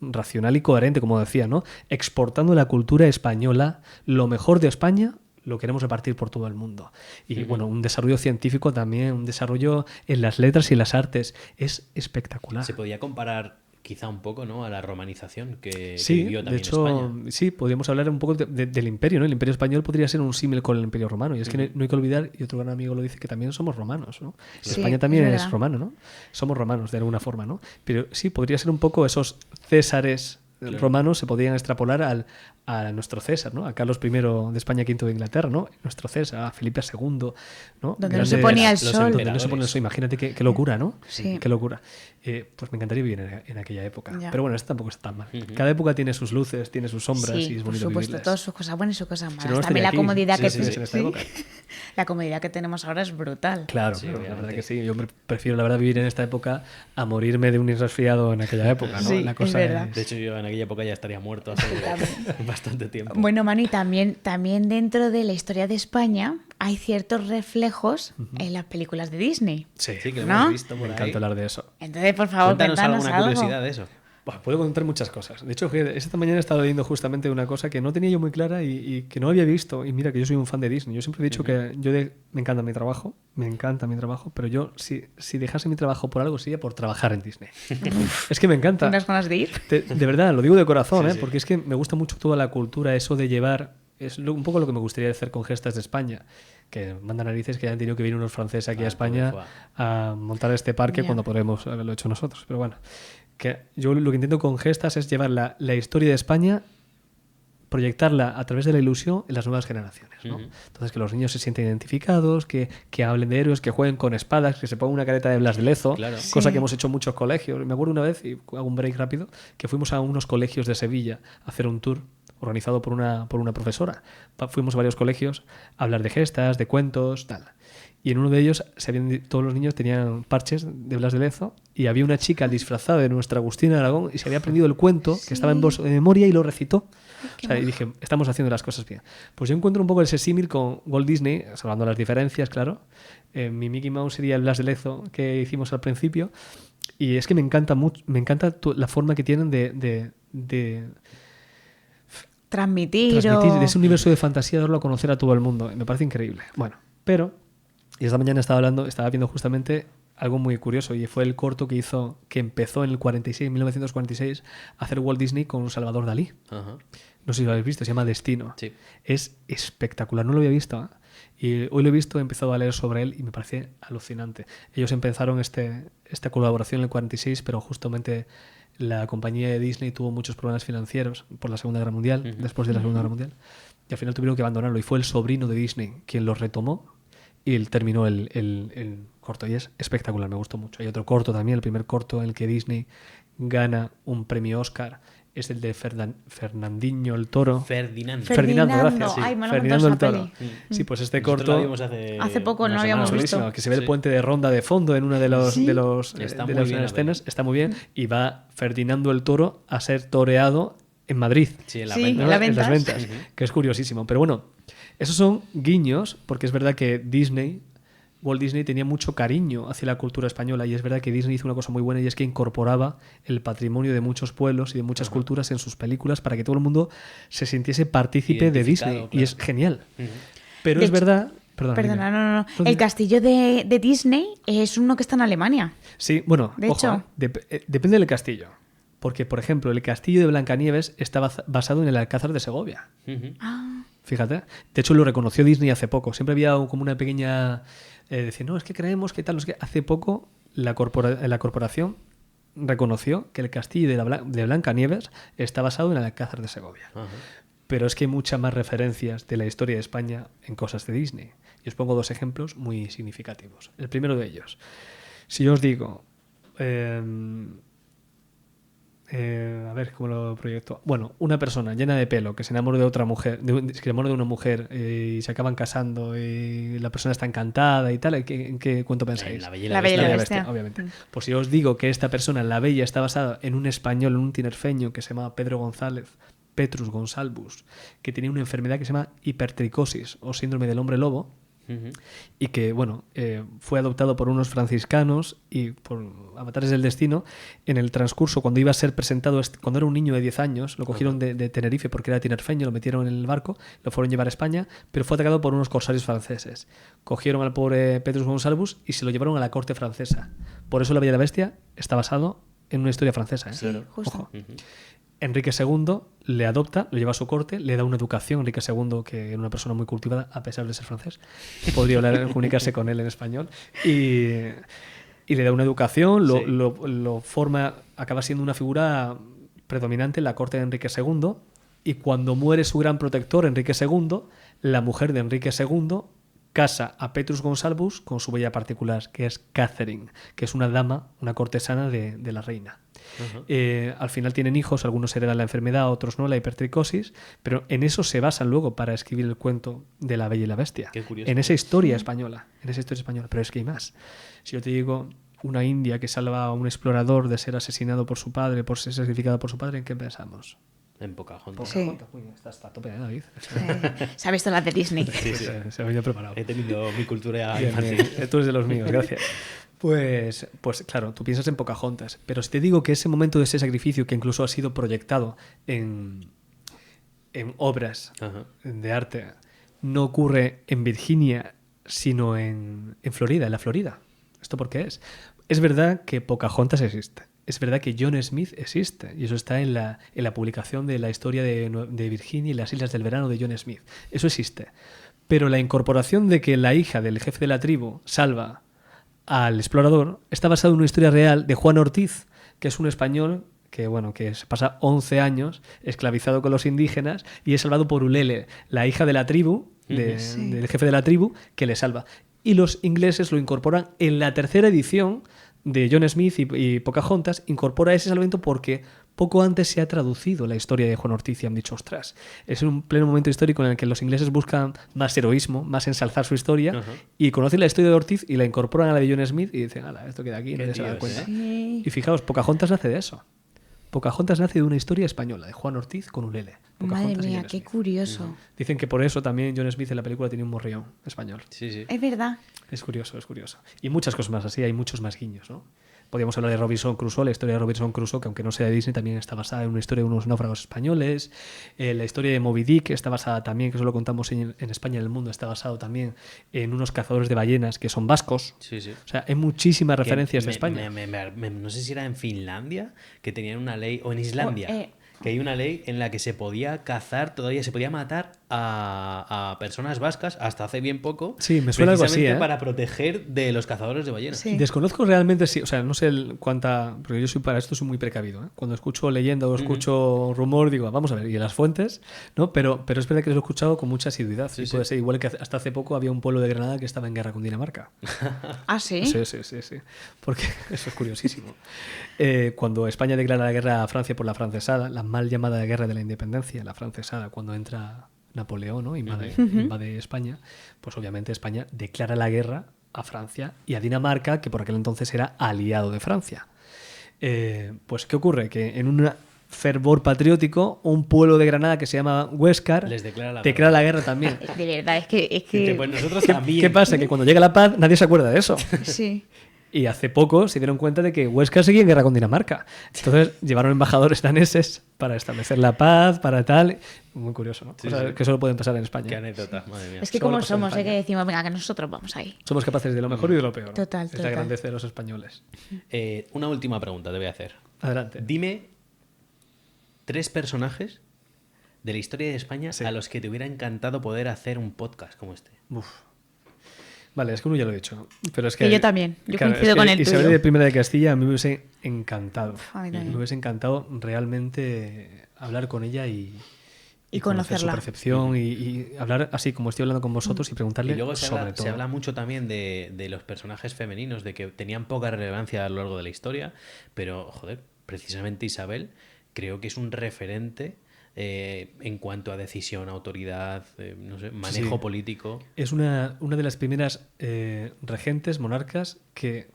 racional y coherente, como decía, ¿no? Exportando la cultura española, lo mejor de España lo queremos repartir por todo el mundo. Y bueno, un desarrollo científico también, un desarrollo en las letras y en las artes. Es espectacular. Se podía comparar quizá un poco, ¿no?, a la romanización que de vivió también hecho, España. Sí, podríamos hablar un poco del imperio, ¿no? El imperio español podría ser un símil con el imperio romano. Y es que no hay que olvidar, y otro gran amigo lo dice, que también somos romanos, ¿no? Sí, España también es romano, ¿no? Somos romanos de alguna forma, ¿no? Pero sí, podría ser un poco esos césares romanos se podían extrapolar a nuestro César, ¿no? A Carlos I de España, V de Inglaterra, ¿no? Nuestro César, a Felipe II, ¿no? Donde no se ponía el sol. Donde no se ponía el sol. Imagínate qué locura, ¿no? Sí. Qué locura. Pues me encantaría vivir en aquella época. Ya. Pero bueno, esto tampoco está tan mal. Cada época tiene sus luces, tiene sus sombras y es bonito por supuesto, vivirlas. todas sus cosas buenas y sus cosas malas. Si no, también la comodidad la comodidad que tenemos ahora es brutal. Claro, la verdad que sí. Yo prefiero, la verdad, vivir en esta época a morirme de un resfriado en aquella época, ¿no? Sí, la cosa es verdad. De hecho, yo en aquella época ya estaría muerto hace bastante tiempo. Bueno, Manu, y también dentro de la historia de España hay ciertos reflejos en las películas de Disney. Sí, que lo ¿no? hemos visto por me encanta hablar de eso. Entonces, por favor, cuéntanos cuéntanos alguna algo. curiosidad de eso. Buah, puedo contar muchas cosas. De hecho, esta mañana he estado leyendo justamente una cosa que no tenía yo muy clara y que no había visto. Y mira que yo soy un fan de Disney. Yo siempre he dicho que me encanta mi trabajo, pero yo si dejase mi trabajo por algo sería por trabajar en Disney. Es que me encanta. ¿Tienes ganas de ir? De verdad, lo digo de corazón, Sí, ¿eh? sí. Porque es que me gusta mucho toda la cultura, eso de llevar... un poco lo que me gustaría hacer con Gestas de España, que manda narices que hayan tenido que venir unos franceses aquí a España a montar este parque cuando podremos haberlo hecho nosotros. Pero bueno, que yo lo que intento con Gestas es llevar la historia de España, proyectarla a través de la ilusión en las nuevas generaciones, ¿no? Entonces que los niños se sienten identificados, que hablen de héroes, que jueguen con espadas, que se pongan una careta de Blas de Lezo, cosa que hemos hecho en muchos colegios. Me acuerdo una vez, y hago un break rápido, que fuimos a unos colegios de Sevilla a hacer un tour organizado por una profesora. Fuimos a varios colegios a hablar de gestas, de cuentos, tal. Y en uno de ellos todos los niños tenían parches de Blas de Lezo y había una chica disfrazada de nuestra Agustina de Aragón y se había aprendido el cuento que estaba en memoria y lo recitó. O sea, y dije, estamos haciendo las cosas bien. Pues yo encuentro un poco ese símil con Walt Disney, salvando las diferencias, claro. Mi Mickey Mouse sería el Blas de Lezo que hicimos al principio. Y es que me encanta mucho, la forma que tienen de transmitir de ese universo de fantasía, darlo a conocer a todo el mundo. Me parece increíble. Bueno, pero... Y esta mañana estaba viendo justamente algo muy curioso y fue el corto que empezó en el 1946, a hacer Walt Disney con Salvador Dalí. Ajá. No sé si lo habéis visto, se llama Destino. Sí. Es espectacular, no lo había visto, ¿eh? Y hoy lo he visto, he empezado a leer sobre él y me parece alucinante. Ellos empezaron esta colaboración en el 46, pero justamente la compañía de Disney tuvo muchos problemas financieros por la Segunda Guerra Mundial, después de la Segunda Guerra Mundial, y al final tuvieron que abandonarlo y fue el sobrino de Disney quien lo retomó y él terminó el corto y es espectacular, me gustó mucho. Hay otro corto también, el primer corto en el que Disney gana un premio Oscar, es el de Fernandinho el Toro. Ferdinando, gracias. Sí. Ay, Ferdinando el Toro. Peli. Sí, pues este Nosotros corto... la vimos hace poco no una habíamos semana. visto. Que se ve el puente de Ronda de fondo en una de las Está muy bien la escenas. peli. Está muy bien. Y va Ferdinando el Toro a ser toreado en Madrid. Sí, en la Sí, venta. en la En las ventas. ventas, que es curiosísimo. Pero bueno, esos son guiños, porque es verdad que Walt Disney tenía mucho cariño hacia la cultura española y es verdad que Disney hizo una cosa muy buena y es que incorporaba el patrimonio de muchos pueblos y de muchas culturas en sus películas para que todo el mundo se sintiese partícipe de Disney. Identificado, Y claro. es genial. Pero De es hecho, verdad... Perdona, no. dime. El castillo de Disney es uno que está en Alemania. Sí, bueno, De ojo, hecho. depende del castillo. Porque, por ejemplo, el castillo de Blancanieves está basado en el Alcázar de Segovia. Ujú. Fíjate. De hecho, lo reconoció Disney hace poco. Siempre había como una pequeña... decir, no, es que creemos que tal... No es que hace poco la corporación reconoció que el castillo de Blancanieves está basado en el Alcázar de Segovia. Ajá. Pero es que hay muchas más referencias de la historia de España en cosas de Disney. Y os pongo dos ejemplos muy significativos. El primero de ellos. Si yo os digo... a ver cómo lo proyecto. Bueno, una persona llena de pelo que se enamora de otra mujer, que se enamora de una mujer y se acaban casando y la persona está encantada y tal. ¿En qué cuento pensáis? La Bella y La Bella y la La Bestia. obviamente. Pues si os digo que esta persona, la Bella, está basada en un español, en un tinerfeño que se llama Pedro González, Petrus Gonsalvus, que tenía una enfermedad que se llama hipertricosis o síndrome del hombre lobo, Ujú. y que fue adoptado por unos franciscanos y por avatares del destino. En el transcurso, cuando iba a ser presentado, cuando era un niño de 10 años, lo cogieron de Tenerife porque era tinerfeño, lo metieron en el barco, lo fueron a llevar a España, pero fue atacado por unos corsarios franceses. Cogieron al pobre Petrus Gonsalvus y se lo llevaron a la corte francesa. Por eso La Bella y la Bestia está basado en una historia francesa, ¿eh? Sí, justo. Ojo. Enrique II le adopta, lo lleva a su corte, le da una educación. Enrique II, que era una persona muy cultivada, a pesar de ser francés, podría comunicarse con él en español, y le da una educación, lo forma, acaba siendo una figura predominante en la corte de Enrique II, y cuando muere su gran protector, Enrique II, la mujer de Enrique II casa a Petrus Gonsalvus con su bella particular, que es Catherine, que es una dama, una cortesana de la reina. Al final tienen hijos, algunos heredan la enfermedad, otros no, la hipertricosis, pero en eso se basan luego para escribir el cuento de La Bella y la Bestia. Qué curioso. En esa historia española, pero es que hay más. Si yo te digo una india que salva a un explorador de ser asesinado por su padre, por ser sacrificado por su padre, ¿en qué pensamos? En Pocahontas. Sí. Uy, estás a tope, David. Se ha visto las de Disney. Sí, sí. Se ha venido preparado. He tenido mi cultura Bien, infantil. bien. Tú eres de los míos, gracias. Pues claro, tú piensas en Pocahontas, pero si te digo que ese momento de ese sacrificio que incluso ha sido proyectado en obras Ajá. de arte no ocurre en Virginia, sino en Florida, en la Florida. ¿Esto por qué es? Es verdad que Pocahontas existe. Es verdad que John Smith existe. Y eso está en la publicación de la historia de Virginia y las Islas del Verano de John Smith. Eso existe. Pero la incorporación de que la hija del jefe de la tribu salva al explorador está basado en una historia real de Juan Ortiz, que es un español que se pasa 11 años esclavizado con los indígenas y es salvado por Ulele, la hija de la tribu, del jefe de la tribu, que le salva. Y los ingleses lo incorporan en la tercera edición de John Smith y Pocahontas, incorpora ese salvamento porque poco antes se ha traducido la historia de Juan Ortiz y han dicho, ostras, es un pleno momento histórico en el que los ingleses buscan más heroísmo, más ensalzar su historia, y conocen la historia de Ortiz y la incorporan a la de John Smith y dicen, ala, esto queda aquí, nadie se da cuenta. Sí. Y fijaos, Pocahontas nace de eso. Pocahontas nace de una historia española, de Juan Ortiz con Ulele. Madre Pocahontas y mía, John qué Smith. curioso. Dicen que por eso también John Smith en la película tiene un morrión español. Sí, sí. Es verdad. Es curioso, es curioso. Y muchas cosas más así, hay muchos más guiños, ¿no? Podríamos hablar de Robinson Crusoe, la historia de Robinson Crusoe, que aunque no sea de Disney, también está basada en una historia de unos náufragos españoles. La historia de Moby Dick está basada también, que eso lo contamos en España y en el mundo, está basado también en unos cazadores de ballenas que son vascos. Sí, sí. O sea, hay muchísimas referencias de Que España. no sé si era en Finlandia, que tenían una ley, o en Islandia, que hay una ley en la que se podía cazar, todavía se podía matar a personas vascas hasta hace bien poco. Sí, me suena algo así, precisamente ¿eh? para proteger de los cazadores de ballenas. Sí. Desconozco realmente si, o sea, no sé cuánta, porque yo para esto soy muy precavido, ¿eh? Cuando escucho leyenda o escucho rumor, digo, vamos a ver, y en las fuentes, ¿no? Pero es verdad que lo he escuchado con mucha asiduidad. Sí, y sí. puede ser igual que hasta hace poco había un pueblo de Granada que estaba en guerra con Dinamarca. Ah, sí. Sí. Porque eso es curiosísimo. Cuando España declara la guerra a Francia por la francesada, la mal llamada guerra de la independencia, la francesada, cuando entra Napoleón, ¿no? invade España, pues obviamente España declara la guerra a Francia y a Dinamarca, que por aquel entonces era aliado de Francia. Pues ¿qué ocurre? Que en un fervor patriótico, un pueblo de Granada que se llama Huéscar Les declara la guerra también. De verdad, es que... Pues nosotros también. ¿Qué pasa? Que cuando llega la paz nadie se acuerda de eso. Sí. Y hace poco se dieron cuenta de que Huéscar seguía en guerra con Dinamarca. Entonces llevaron embajadores daneses para establecer la paz, para tal. Muy curioso, ¿no? Sí, Cosas sí. que solo pueden pasar en España. Qué anécdota, madre mía. Es que Solo como pasa en somos, España. que decimos, venga, que nosotros vamos ahí. Somos capaces de lo mejor y de lo peor, ¿no? Total, Es la total. grandeza de los españoles. Una última pregunta te voy a hacer. Adelante. Dime 3 personajes de la historia de España Sí. a los que te hubiera encantado poder hacer un podcast como este. Uf. Vale, es que uno ya lo he dicho. Pero es Que yo también. Yo coincido es que con el Isabel tuyo. de Primera de Castilla me hubiese encantado. A mí también. Me hubiese encantado realmente hablar con ella y Y conocer su conocerla. percepción y hablar así como estoy hablando con vosotros y preguntarle Y luego sobre todo. se habla mucho también de los personajes femeninos, de que tenían poca relevancia a lo largo de la historia, pero, joder, precisamente Isabel creo que es un referente en cuanto a decisión, autoridad, no sé, manejo Sí. político. Es una de las primeras regentes, monarcas, que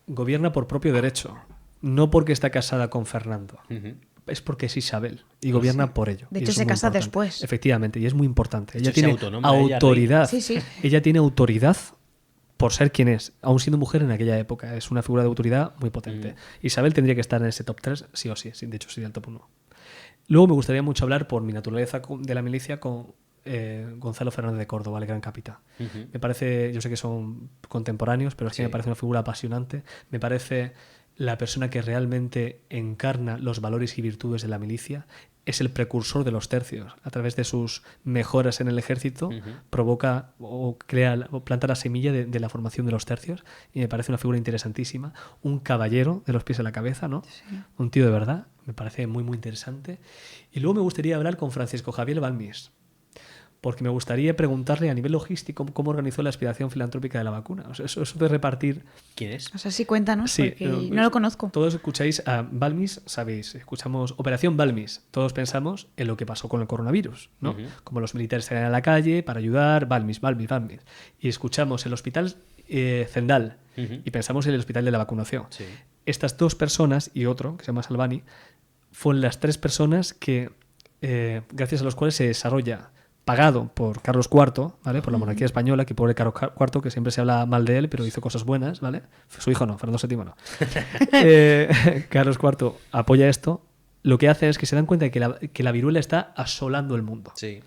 gobierna por propio derecho, no porque está casada con Fernando. Ujú. Es porque es Isabel y gobierna por ello. De Y hecho, eso se es muy casa importante. después. Efectivamente, y es muy importante. De Ella hecho, se tiene autonombra ella autoridad. reina. Sí, sí. Ella tiene autoridad por ser quien es, aún siendo mujer en aquella época. Es una figura de autoridad muy potente. Isabel tendría que estar en ese top 3, sí o sí. De hecho, sería el top 1. Luego me gustaría mucho hablar, por mi naturaleza de la milicia, con Gonzalo Fernández de Córdoba, el gran capitán. Ujú. Me parece, yo sé que son contemporáneos, pero es que Sí. me parece una figura apasionante. Me parece la persona que realmente encarna los valores y virtudes de la milicia. Es el precursor de los tercios. A través de sus mejoras en el ejército, provoca o crea o planta la semilla de la formación de los tercios. Y me parece una figura interesantísima. Un caballero de los pies a la cabeza, ¿no? Un tío de verdad. Me parece muy, muy interesante. Y luego me gustaría hablar con Francisco Javier Balmis, porque me gustaría preguntarle a nivel logístico cómo organizó la aspiración filantrópica de la vacuna. O sea, eso de repartir... ¿Quién es? O sea, sí, cuéntanos, Sí, porque no lo conozco. Todos escucháis a Balmis, sabéis, escuchamos Operación Balmis. Todos pensamos en lo que pasó con el coronavirus, ¿no? Ujú. Como los militares salían a la calle para ayudar, Balmis. Y escuchamos el hospital Zendal Ujú. y pensamos en el hospital de la vacunación. Sí. Estas dos personas y otro, que se llama Salvani, fueron las 3 personas que, gracias a los cuales se desarrolla, pagado por Carlos IV, ¿vale? Por la monarquía española, que pobre Carlos IV, que siempre se habla mal de él, pero hizo cosas buenas, ¿vale? Su hijo no, Fernando VII no. Carlos IV apoya esto. Lo que hace es que se dan cuenta de que la viruela está asolando el mundo. Sí.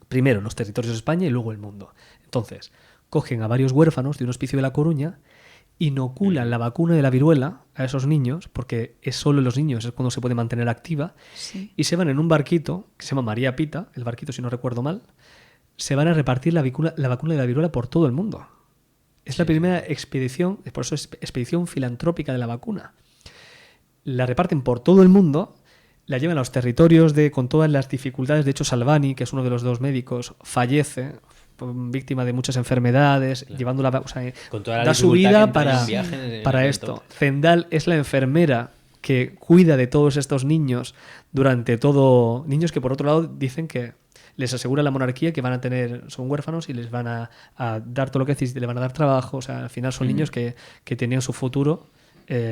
Primero los territorios de España y luego el mundo. Entonces, cogen a varios huérfanos de un hospicio de La Coruña, inoculan la vacuna de la viruela a esos niños, porque es solo en los niños es cuando se puede mantener activa, Sí. y se van en un barquito que se llama María Pita, el barquito si no recuerdo mal, se van a repartir la vacuna de la viruela por todo el mundo. Es la primera expedición, por eso es expedición filantrópica de la vacuna. La reparten por todo el mundo, la llevan a los territorios con todas las dificultades. De hecho, Salvani, que es uno de los 2 médicos, fallece víctima de muchas enfermedades, llevándola, o sea, Con toda la da su dificultad que vida entraña para, un viaje en aquel para esto. entonces. Zendal es la enfermera que cuida de todos estos niños durante todo. Niños que, por otro lado, dicen que les asegura la monarquía que van a tener, son huérfanos y les van a dar todo lo que necesiten, le van a dar trabajo. O sea, al final son niños que tenían su futuro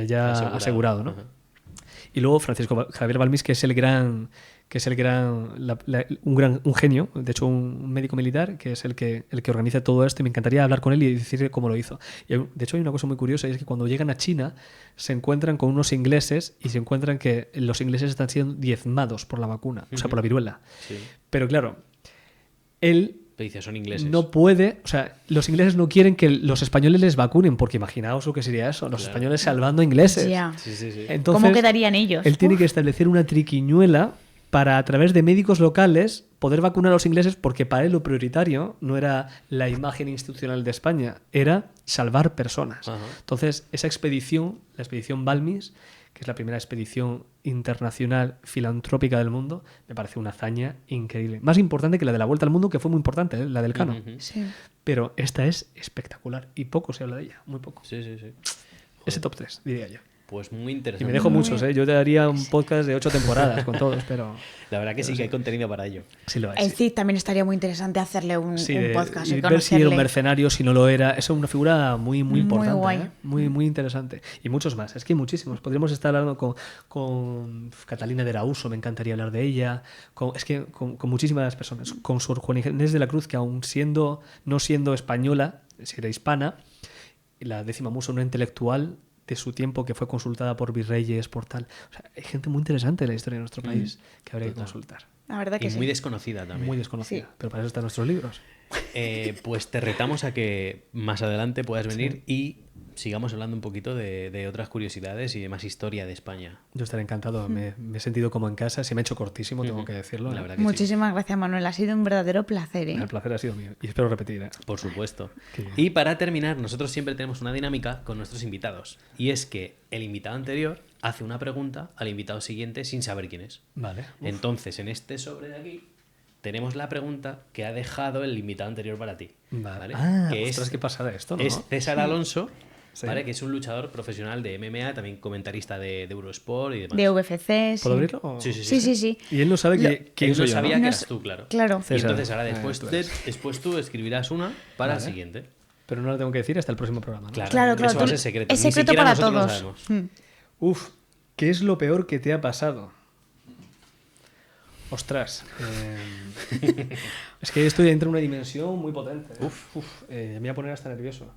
ya asegurado, ¿no? Ajá. Y luego Francisco Javier Balmis, que es el gran, un genio, de hecho un médico militar, que es el que organiza todo esto, y me encantaría hablar con él y decirle cómo lo hizo. Y de hecho hay una cosa muy curiosa, y es que cuando llegan a China se encuentran con unos ingleses y se encuentran que los ingleses están siendo diezmados por la vacuna, o sea, por la viruela. Sí. Pero claro, él Pero dice, son ingleses. no puede, o sea, los ingleses no quieren que los españoles les vacunen, porque imaginaos lo que sería eso, los españoles salvando a ingleses. Ya. Sí, sí, sí. Entonces, ¿Cómo quedarían ellos? él tiene que establecer una triquiñuela para, a través de médicos locales, poder vacunar a los ingleses, porque para él lo prioritario no era la imagen institucional de España, era salvar personas. Ajá. Entonces, esa expedición, la expedición Balmis, que es la primera expedición internacional filantrópica del mundo, me parece una hazaña increíble. Más importante que la de la Vuelta al Mundo, que fue muy importante, la del Cano. Ujú. Sí. Pero esta es espectacular y poco se habla de ella, muy poco. Sí, sí, sí. Ese top 3, diría yo. Pues muy Y interesante. me dejo muchos, ¿eh? Yo te daría un podcast de 8 temporadas con todos, pero La verdad que sí que hay contenido para ello. sí lo hay. El Sí. Cid también estaría muy interesante hacerle un podcast y y ver si era un conocerle. mercenario, si no lo era. Eso es una figura muy Muy importante. guay. ¿eh? Muy interesante. Y muchos más. Es que hay muchísimos. Podríamos estar hablando con Catalina de Arauso, me encantaría hablar de ella. Con muchísimas personas. Con Sor Juana Inés de la Cruz, que aún no siendo española, si era hispana, la 10ª musa, una intelectual de su tiempo que fue consultada por virreyes, por tal. O sea, hay gente muy interesante en la historia de nuestro país que habría que Total. consultar. La verdad que Y sí. muy desconocida también. Muy desconocida. Sí. Pero para eso están nuestros libros. Pues te retamos a que más adelante puedas venir y sigamos hablando un poquito de otras curiosidades y de más historia de España. Yo estaré encantado, me he sentido como en casa, se me ha hecho cortísimo, tengo Ujú. que decirlo. La verdad que sí. Muchísimas gracias, Manuel. Ha sido un verdadero placer. El placer ha sido mío y espero repetir. ¿eh? Por supuesto. Qué bien. Y para terminar, nosotros siempre tenemos una dinámica con nuestros invitados. Y es que el invitado anterior hace una pregunta al invitado siguiente sin saber quién es. Vale. Entonces, en este sobre de aquí, tenemos la pregunta que ha dejado el invitado anterior para ti. Vale. ¿vale? Ah, que ostras, es, qué pasada esto, ¿no? es César Alonso, Sí. ¿vale? Que es un luchador profesional de MMA, también comentarista de Eurosport y demás. De UFC, sí. ¿Puedo abrirlo? o- Sí, sí, Sí, sí, sí. Y él no sabe quién Él soy no yo, sabía ¿no? que No eras es- tú, claro. Claro. Y César, entonces ahora tú eres. después tú escribirás una para el Vale. siguiente. Pero no lo tengo que decir hasta el próximo programa, ¿no? Claro, Claro, eso claro. va a tú- ser secreto. Es Ni secreto siquiera para nosotros lo todos. sabemos. Uf, ¿qué es lo peor que te ha pasado? Ostras. Es que estoy dentro de una dimensión muy potente. Me voy a poner hasta nervioso.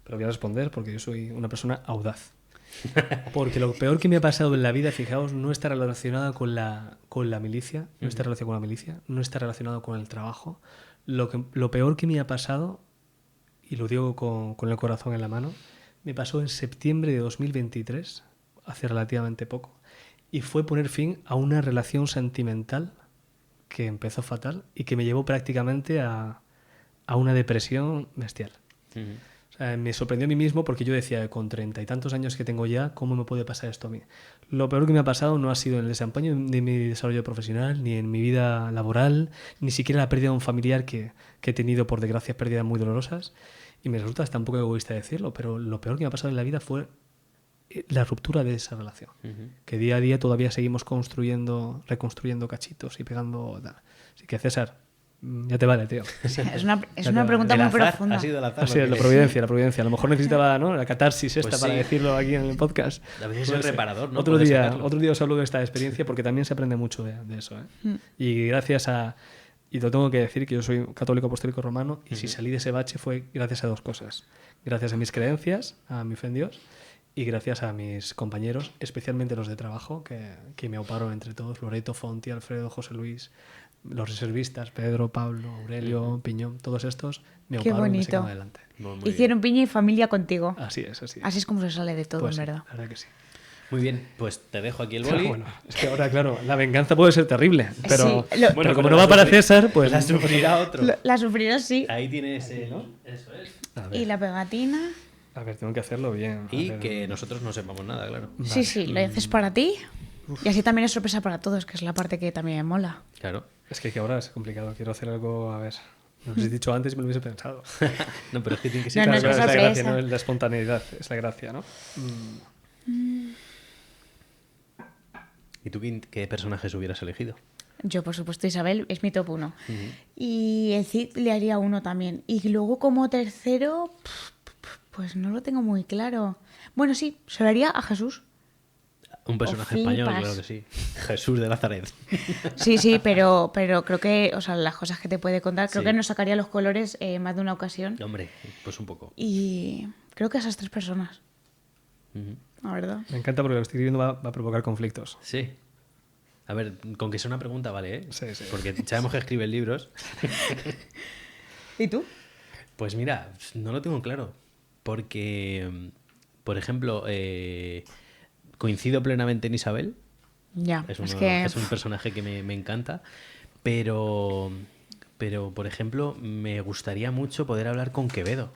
Pero voy a responder porque yo soy una persona audaz. Porque lo peor que me ha pasado en la vida, fijaos, no está relacionado con la milicia, no está relacionado con la milicia, no está relacionado con el trabajo. Lo peor que me ha pasado, y lo digo con el corazón en la mano, me pasó en septiembre de 2023, hace relativamente poco, y fue poner fin a una relación sentimental que empezó fatal y que me llevó prácticamente a una depresión bestial. Ujú. O sea, me sorprendió a mí mismo porque yo decía, con 30 y tantos años que tengo ya, ¿cómo me puede pasar esto a mí? Lo peor que me ha pasado no ha sido en el desempeño de mi desarrollo profesional, ni en mi vida laboral, ni siquiera la pérdida de un familiar que he tenido, por desgracia, pérdidas muy dolorosas. Y me resulta hasta un poco egoísta decirlo, pero lo peor que me ha pasado en la vida fue la ruptura de esa relación. Ujú. Que día a día todavía seguimos reconstruyendo cachitos y pegando... Así que, César, Ya te vale, tío. Es una pregunta El muy azar, profunda. ha sido el azar. Así es, lo la que- providencia. A lo mejor necesitaba, ¿no?, la catarsis esta Pues para sí. decirlo aquí en el podcast. A veces No es sé. reparador, ¿no? Otro Poder día, sacarlo. otro día os hablo de esta experiencia porque también se aprende mucho de eso. ¿eh? Y gracias a... Y te tengo que decir que yo soy católico apostólico romano y si salí de ese bache fue gracias a dos cosas. Gracias a mis creencias, a mi fe en Dios, y gracias a mis compañeros, especialmente los de trabajo, que me auparon entre todos, Loreto, Fonti, Alfredo, José Luis, los reservistas, Pedro, Pablo, Aurelio, Piñón, todos estos me Qué auparon y me bonito. sacaron adelante. Muy Hicieron piña y familia contigo. Así es, así es. Así es como se sale de todo, Pues en sí, verdad. la verdad que sí. Muy bien, pues te dejo aquí el Pero boli. bueno, es que ahora, claro, la venganza puede ser terrible, pero, Sí, lo- pero como pero no la va para sufri- César, pues... La sufrirá otro. La sufrieron, sí. Ahí tienes el... Eso es. A ver, Y la pegatina. a ver, tengo que hacerlo bien. A Y ver. que nosotros no sepamos nada, claro. Sí, sí, lo haces para ti. Y así también es sorpresa para todos, que es la parte que también me mola. Claro. Es que ahora es complicado, quiero hacer algo, a ver... No lo he dicho antes y me lo hubiese pensado. No, pero es que tiene que ser... No, no, Claro, es claro, es la sorpresa. gracia, ¿no? La espontaneidad, es la gracia, ¿no? ¿Y tú qué personajes hubieras elegido? Yo, por supuesto, Isabel es mi top 1. Y el Cid le haría uno también. Y luego como tercero, pues no lo tengo muy claro. Bueno, sí, se lo haría a Jesús. Un personaje O español, flipas. claro que sí. Jesús de Nazaret. Sí, sí, pero creo que, o sea, las cosas que te puede contar, creo Sí. que nos sacaría los colores más de una ocasión. Hombre, pues un poco. Y creo que esas tres personas, Ujú. la verdad. Me encanta porque lo que estoy escribiendo va a provocar conflictos. Sí. A ver, con que sea una pregunta, vale, ¿eh? Sí, sí. Porque sabemos que escribes libros. ¿Y tú? Pues mira, no lo tengo claro. Porque, por ejemplo, coincido plenamente en Isabel. Ya, Es, es uno- que... es un personaje que me encanta. Pero, por ejemplo, me gustaría mucho poder hablar con Quevedo.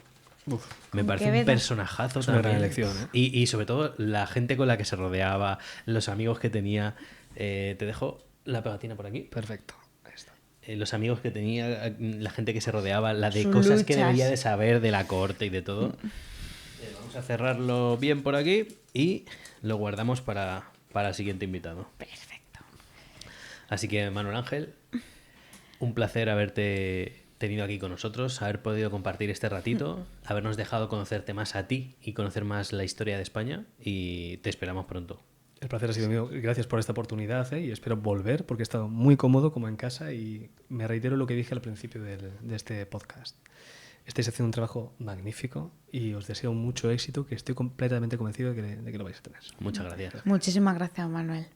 Me Con parece Quevedo. un personajazo Es una gran también. elección, ¿eh? Y sobre todo la gente con la que se rodeaba, los amigos que tenía. Te dejo la pegatina por aquí. Perfecto. Ahí está. Los amigos que tenía, la gente que se rodeaba, la de Sus cosas que luchas. debería de saber de la corte y de todo. Vamos a cerrarlo bien por aquí y lo guardamos para el siguiente invitado. Perfecto. Así que, Manuel Ángel, un placer haberte tenido aquí con nosotros, haber podido compartir este ratito, habernos dejado conocerte más a ti y conocer más la historia de España, y te esperamos pronto. El placer ha sido mío. Gracias por esta oportunidad, ¿eh? Y espero volver porque he estado muy cómodo como en casa y me reitero lo que dije al principio de este podcast. Estáis haciendo un trabajo magnífico y os deseo mucho éxito, que estoy completamente convencido de que lo vais a tener. Muchas gracias. Muchísimas gracias, Manuel.